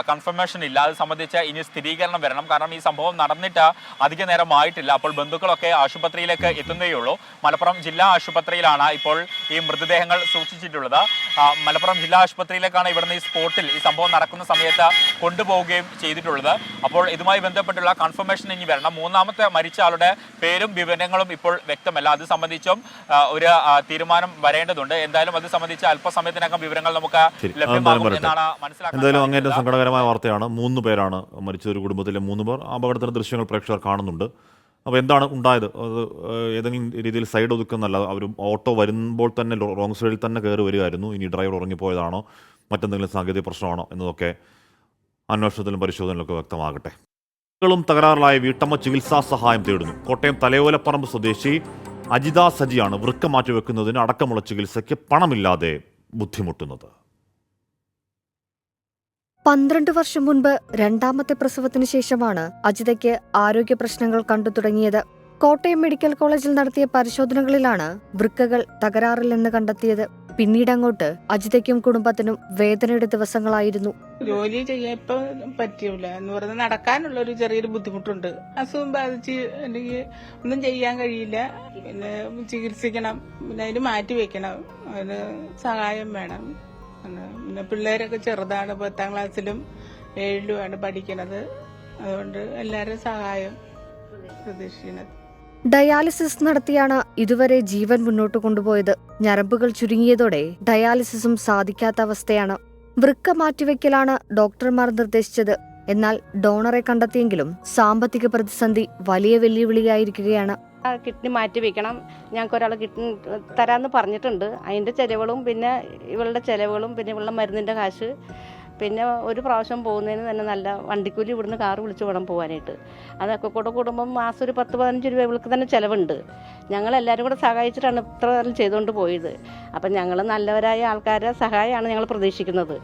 കൺഫർമേഷൻ ഇല്ല. അത് സംബന്ധിച്ച് ഇനി സ്ഥിരീകരണം വരണം. കാരണം ഈ സംഭവം നടന്നിട്ട് അധിക നേരമായിട്ടില്ല. അപ്പോൾ ബന്ധുക്കളൊക്കെ ആശുപത്രിയിലേക്ക് എത്തുന്നേയുള്ളൂ. മലപ്പുറം ജില്ലാ ആശുപത്രിയിലാണ് ഇപ്പോൾ ഈ മൃതദേഹങ്ങൾ സൂക്ഷിച്ചിട്ടുള്ളത്. മലപ്പുറം ജില്ലാ ആശുപത്രിയിലേക്കാണ് ഇവിടുന്ന് ഈ സ്പോട്ടിൽ ഈ സംഭവം നടക്കുന്ന സമയത്ത് കൊണ്ടുപോവുകയും ചെയ്തിട്ടുള്ളത്. അപ്പോൾ ഇതുമായി ബന്ധപ്പെട്ടുള്ള കൺഫർമേഷൻ ഇനി വരണം. 3ാമത്തെ മരിച്ച ആളുടെ പേരും വിവരങ്ങളും ഇപ്പോൾ വ്യക്തമല്ല. അത് സംബന്ധിച്ചും ഒരു തീരുമാനം വരേണ്ടതുണ്ട്. എന്തായാലും അത് സംബന്ധിച്ച് അല്പസമയത്തിനകം വിവരങ്ങൾ നമുക്ക് ലഭ്യമാകും എന്നാണ് മനസ്സിലാക്കുന്നത്. സങ്കടകരമായ വാർത്തയാണ്. 3 പേരാണ് മരിച്ചത്, ഒരു കുടുംബത്തിലെ 3 പേർ. അപകടത്തിന്റെ ദൃശ്യങ്ങൾ പ്രേക്ഷകർ കാണുന്നുണ്ട്. അപ്പോൾ എന്താണ് ഉണ്ടായത്? അത് ഏതെങ്കിലും രീതിയിൽ സൈഡ് ഒതുക്കുന്നല്ല, അവർ ഓട്ടോ വരുമ്പോൾ തന്നെ റോങ് സൈഡിൽ തന്നെ കയറി വരികയായിരുന്നു. ഇനി ഡ്രൈവർ ഉറങ്ങിപ്പോയതാണോ മറ്റെന്തെങ്കിലും സാങ്കേതിക പ്രശ്നമാണോ എന്നതൊക്കെ അന്വേഷണത്തിലും പരിശോധനയിലൊക്കെ വ്യക്തമാകട്ടെ. ും തകരാറിലായ വീട്ടമ്മ ചികിത്സാ സഹായം തേടുന്നു. കോട്ടയം തലയോലപ്പറമ്പ് സ്വദേശി അജിത സജിയാണ് വൃക്ക മാറ്റിവെക്കുന്നതിന് അടക്കമുള്ള ചികിത്സയ്ക്ക് പണമില്ലാതെ ബുദ്ധിമുട്ടുന്നത്. 12 വർഷം മുൻപ് 2ാമത്തെ പ്രസവത്തിന് ശേഷമാണ് അജിതയ്ക്ക് ആരോഗ്യ പ്രശ്നങ്ങൾ കണ്ടു തുടങ്ങിയത്. കോട്ടയം മെഡിക്കൽ കോളേജിൽ നടത്തിയ പരിശോധനകളിലാണ് വൃക്കകൾ തകരാറില്ലെന്ന് കണ്ടെത്തിയത്. പിന്നീട് അങ്ങോട്ട് അജിതയ്ക്കും കുടുംബത്തിനും വേദനയുടെ ദിവസങ്ങളായിരുന്നു. ജോലി ചെയ്യാൻ ഇപ്പൊ പറ്റൂല എന്ന് പറഞ്ഞാൽ നടക്കാനുള്ള ഒരു ചെറിയൊരു ബുദ്ധിമുട്ടുണ്ട്. അസുഖം ബാധിച്ച് എനിക്ക് ഒന്നും ചെയ്യാൻ കഴിയില്ല. പിന്നെ ചികിത്സിക്കണം, പിന്നെ അതിന് മാറ്റി വെക്കണം, അതിന് സഹായം വേണം. പിന്നെ പിള്ളേരൊക്കെ ചെറുതാണ്, 10ാം ക്ലാസ്സിലും 7ലുമാണ് പഠിക്കുന്നത്. അതുകൊണ്ട് എല്ലാവരും സഹായം പ്രതീക്ഷിക്കുന്നത്. ഡയാലിസിസ് നടത്തിയാണ് ഇതുവരെ ജീവൻ മുന്നോട്ട് കൊണ്ടുപോയത്. ഞരമ്പുകൾ ചുരുങ്ങിയതോടെ ഡയാലിസിസും സാധിക്കാത്ത അവസ്ഥയാണ്. വൃക്ക മാറ്റിവെക്കലാണ് ഡോക്ടർമാർ നിർദ്ദേശിച്ചത്. എന്നാൽ ഡോണറെ കണ്ടെത്തിയെങ്കിലും സാമ്പത്തിക പ്രതിസന്ധി വലിയ വെല്ലുവിളിയായിരിക്കുകയാണ്. കിഡ്നി മാറ്റി വെക്കണം, ഞങ്ങൾക്ക് ഒരാൾ കിഡ്നി തരാമെന്ന് പറഞ്ഞിട്ടുണ്ട്. അതിൻ്റെ ചിലവുകളും പിന്നെ ഇവളുടെ ചിലവുകളും പിന്നെ ഇവളുടെ മരുന്നിൻ്റെ കാശ്, പിന്നെ ഒരു പ്രാവശ്യം പോകുന്നതിന് തന്നെ നല്ല വണ്ടിക്കൂലി, ഇവിടുന്ന് കാറ് വിളിച്ച് വേണം പോകാനായിട്ട്. അതൊക്കെ കൂടെ കൂടുമ്പം മാസം ഒരു 10-15 രൂപ ഇവൾക്ക് തന്നെ ചിലവുണ്ട്. ഞങ്ങളെല്ലാവരും കൂടെ സഹായിച്ചിട്ടാണ് ഇത്ര കാലം ചെയ്തുകൊണ്ട് പോയത്. അപ്പം ഞങ്ങൾ നല്ലവരായ ആൾക്കാരുടെ സഹായമാണ് ഞങ്ങൾ പ്രതീക്ഷിക്കുന്നത്.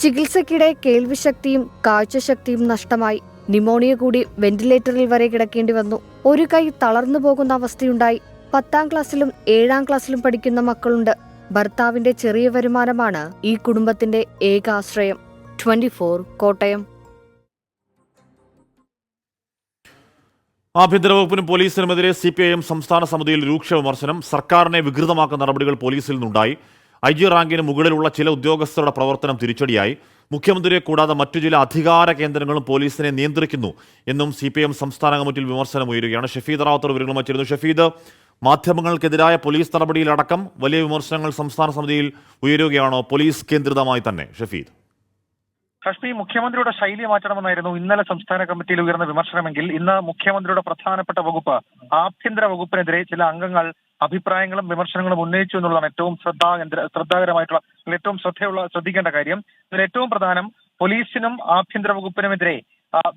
ചികിത്സയ്ക്കിടെ കേൾവിശക്തിയും കാഴ്ചശക്തിയും നഷ്ടമായി. ന്യൂമോണിയ കൂടി വെന്റിലേറ്ററിൽ വരെ കിടക്കേണ്ടി വന്നു. ഒരു കൈ തളർന്നു പോകുന്ന അവസ്ഥയുണ്ടായി. 10ാം ക്ലാസ്സിലും 7ാം ക്ലാസ്സിലും പഠിക്കുന്ന മക്കളുണ്ട്. ഭർത്താവിന്റെ ചെറിയ വരുമാനമാണ് ഈ കുടുംബത്തിന്റെ ഏക ആശ്രയം. 24 കോട്ടയം. ആഭ്യന്തര വകുപ്പിനും പോലീസിനുമെതിരെ CPIM സംസ്ഥാന സമിതിയിൽ രൂക്ഷ വിമർശനം. സർക്കാരിനെ വികൃതമാക്കുന്ന നടപടികൾ പോലീസിൽ നിന്നുണ്ടായി. IG റാങ്കിന് മുകളിലുള്ള ചില ഉദ്യോഗസ്ഥരുടെ പ്രവർത്തനം തിരിച്ചടിയായി. മുഖ്യമന്ത്രിയെ കൂടാതെ മറ്റു ചില അധികാര കേന്ദ്രങ്ങളും പോലീസിനെ നിയന്ത്രിക്കുന്നു എന്നും CPIM സംസ്ഥാന കമ്മിറ്റിയിൽ വിമർശനം ഉയരുകയാണ്. ഷഫീദ് റാവത്തർ വിവരങ്ങൾ വച്ചിരുന്നു. ഷഫീദ്, മാധ്യമങ്ങൾക്കെതിരായ പോലീസ് നടപടിയിലടക്കം വലിയ വിമർശനങ്ങൾ സംസ്ഥാന സമിതിയിൽ ഉയരുകയാണോ പോലീസ് കേന്ദ്രിതമായി തന്നെ? ഷഫീദ്, കശ്മീർ മുഖ്യമന്ത്രിയുടെ ശൈലി മാറ്റണമെന്നായിരുന്നു ഇന്നലെ സംസ്ഥാന കമ്മിറ്റിയിൽ ഉയർന്ന വിമർശനമെങ്കിൽ ഇന്ന് മുഖ്യമന്ത്രിയുടെ പ്രധാനപ്പെട്ട വകുപ്പ് ആഭ്യന്തര വകുപ്പിനെതിരെ ചില അംഗങ്ങൾ അഭിപ്രായങ്ങളും വിമർശനങ്ങളും ഉന്നയിച്ചു എന്നുള്ളതാണ് ഏറ്റവും ശ്രദ്ധാകരമായിട്ടുള്ള ഏറ്റവും ശ്രദ്ധിക്കേണ്ട കാര്യം. ഇതിൽ ഏറ്റവും പ്രധാനം പോലീസിനും ആഭ്യന്തര വകുപ്പിനുമെതിരെ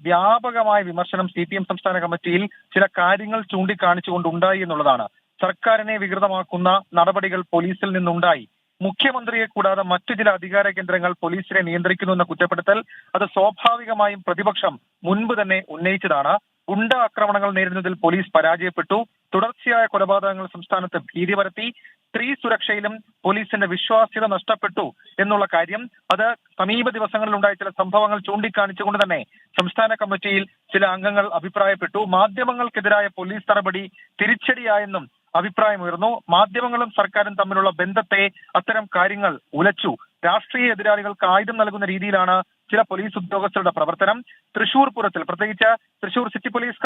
വ്യാപകമായ വിമർശനം CPM സംസ്ഥാന കമ്മിറ്റിയിൽ ചില കാര്യങ്ങൾ ചൂണ്ടിക്കാണിച്ചുകൊണ്ടുണ്ടായി എന്നുള്ളതാണ്. സർക്കാരിനെ വികൃതമാക്കുന്ന നടപടികൾ പോലീസിൽ നിന്നുണ്ടായി. മുഖ്യമന്ത്രിയെ കൂടാതെ മറ്റു ചില അധികാര കേന്ദ്രങ്ങൾ പോലീസിനെ നിയന്ത്രിക്കുന്നു എന്ന കുറ്റപ്പെടുത്തൽ അത് സ്വാഭാവികമായും പ്രതിപക്ഷം മുൻപ് തന്നെ ഉന്നയിച്ചതാണ്. ഗുണ്ട ആക്രമണങ്ങൾ നേരിടുന്നതിൽ പോലീസ് പരാജയപ്പെട്ടു. തുടർച്ചയായ കൊലപാതകങ്ങൾ സംസ്ഥാനത്ത് ഭീതി പരത്തി. സ്ത്രീ സുരക്ഷയിലും പോലീസിന്റെ വിശ്വാസ്യത നഷ്ടപ്പെട്ടു എന്നുള്ള കാര്യം അത് സമീപ ദിവസങ്ങളിൽ ഉണ്ടായ ചില സംഭവങ്ങൾ ചൂണ്ടിക്കാണിച്ചുകൊണ്ട് തന്നെ സംസ്ഥാന കമ്മിറ്റിയിൽ ചില അംഗങ്ങൾ അഭിപ്രായപ്പെട്ടു. മാധ്യമങ്ങൾക്കെതിരായ പോലീസ് നടപടി തിരിച്ചടിയായെന്നും അഭിപ്രായമുയർന്നു. മാധ്യമങ്ങളും സർക്കാരും തമ്മിലുള്ള ബന്ധത്തെ അത്തരം കാര്യങ്ങൾ ഉലച്ചു. രാഷ്ട്രീയ എതിരാളികൾക്ക് ആയുധം നൽകുന്ന രീതിയിലാണ് ചില പോലീസ് ഉദ്യോഗസ്ഥരുടെ പ്രവർത്തനം. തൃശൂർ പൂരത്തിൽ പ്രത്യേകിച്ച് തൃശൂർ സിറ്റി പോലീസ്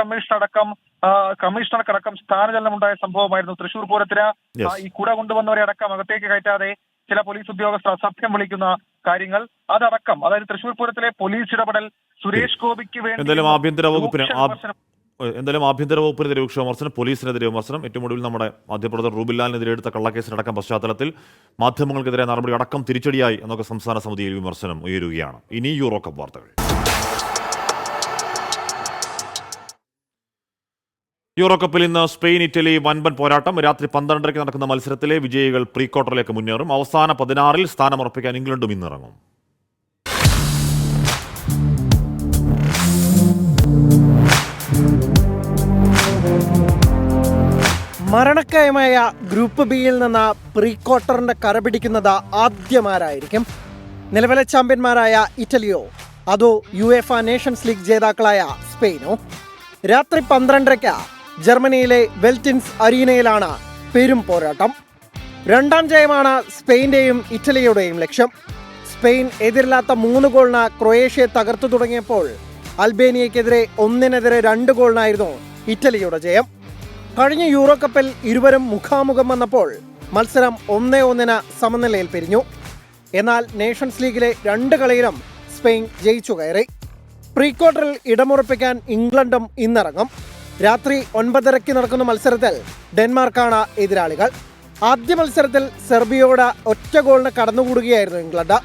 കമ്മീഷണർക്കടക്കം സ്ഥാനചലനമുണ്ടായ സംഭവമായിരുന്നു. തൃശൂർ പൂരത്തിന് ഈ കുട കൊണ്ടുവന്നവരെ അടക്കം അകത്തേക്ക് കയറ്റാതെ ചില പോലീസ് ഉദ്യോഗസ്ഥർ അസഭ്യം വിളിക്കുന്ന കാര്യങ്ങൾ അതടക്കം, അതായത് തൃശൂർ പൂരത്തിലെ പോലീസ് ഇടപെടൽ സുരേഷ് ഗോപിക്ക് വേണ്ടി ആഭ്യന്തര വകുപ്പിനെതിരെ രൂക്ഷ വിമർശനം, പോലീസിനെതിരെ വിമർശനം. ഏറ്റവും ഒടുവിൽ നമ്മുടെ മാധ്യമപ്രവർത്തകർ റൂബിൻലാലിനെതിരെ എടുത്ത കള്ളക്കേസിനടക്കം പശ്ചാത്തലത്തിൽ മാധ്യമങ്ങൾക്കെതിരെ നടപടി അടക്കം തിരിച്ചടിയായി എന്നൊക്കെ സംസ്ഥാന സമിതിയിൽ വിമർശനം ഉയരുകയാണ്. ഇനി യൂറോ കപ്പ് വാർത്തകൾ. യൂറോ കപ്പിൽ ഇന്ന് സ്പെയിൻ ഇറ്റലി വൻപൻ പോരാട്ടം. രാത്രി 12:30 നടക്കുന്ന മത്സരത്തിലെ വിജയികൾ പ്രീ ക്വാർട്ടറിലേക്ക് മുന്നേറും. അവസാന 16-ൽ സ്ഥാനമുറപ്പിക്കാൻ ഇംഗ്ലണ്ടും ഇന്നിറങ്ങും. മരണക്കയമായ ഗ്രൂപ്പ് ബിയിൽ നിന്ന് പ്രീ ക്വാർട്ടറിന്റെ കരപിടിക്കുന്നത് ആദ്യമാരായിരിക്കും. നിലവിലെ ചാമ്പ്യന്മാരായ ഇറ്റലിയോ അതോ UEFA നേഷൻസ് ലീഗ് ജേതാക്കളായ സ്പെയിനോ? രാത്രി 12:30 ജർമ്മനിയിലെ വെൽറ്റിൻസ് അരീനയിലാണ് പെരും പോരാട്ടം. രണ്ടാം ജയമാണ് സ്പെയിന്റെയും ഇറ്റലിയുടെയും ലക്ഷ്യം. സ്പെയിൻ എതിരില്ലാത്ത 3 ഗോളിന് ക്രൊയേഷ്യയെ തകർത്തു തുടങ്ങിയപ്പോൾ അൽബേനിയക്കെതിരെ 1-2 ഗോളിനായിരുന്നു ഇറ്റലിയുടെ ജയം. കഴിഞ്ഞ യൂറോ കപ്പിൽ ഇരുവരും മുഖാമുഖം വന്നപ്പോൾ മത്സരം 1-1 സമനിലയിൽ പിരിഞ്ഞു. എന്നാൽ നേഷൻസ് ലീഗിലെ 2 കളിയിലും സ്പെയിൻ ജയിച്ചു കയറി. പ്രീ ക്വാർട്ടറിൽ ഇടമുറപ്പിക്കാൻ ഇംഗ്ലണ്ടും ഇന്നിറങ്ങും. രാത്രി 9:30 നടക്കുന്ന മത്സരത്തിൽ ഡെൻമാർക്കാണ് എതിരാളികൾ. ആദ്യ മത്സരത്തിൽ സെർബിയയോട് 1 ഗോളിന് കടന്നുകൂടുകയായിരുന്നു ഇംഗ്ലണ്ട്.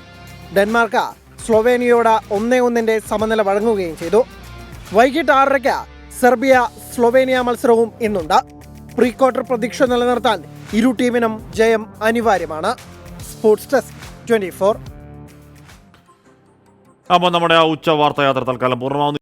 ഡെൻമാർക്ക് സ്ലൊവേനിയയോട് 1-1 സമനില വഴങ്ങുകയും ചെയ്തു. വൈകിട്ട് 6:30 സെർബിയ സ്ലൊവേനിയ മത്സരവും ഇന്നുണ്ട്. പ്രീ ക്വാർട്ടർ പ്രതീക്ഷ നിലനിർത്താൻ ഇരു ടീമിനും ജയം അനിവാര്യമാണ്. Sports desk 24. അപ്പോൾ നമ്മുടെ ആ ഉച്ച വാർത്തായാത്ര തൽക്കാലം പൂർണ്ണമാവുന്നു.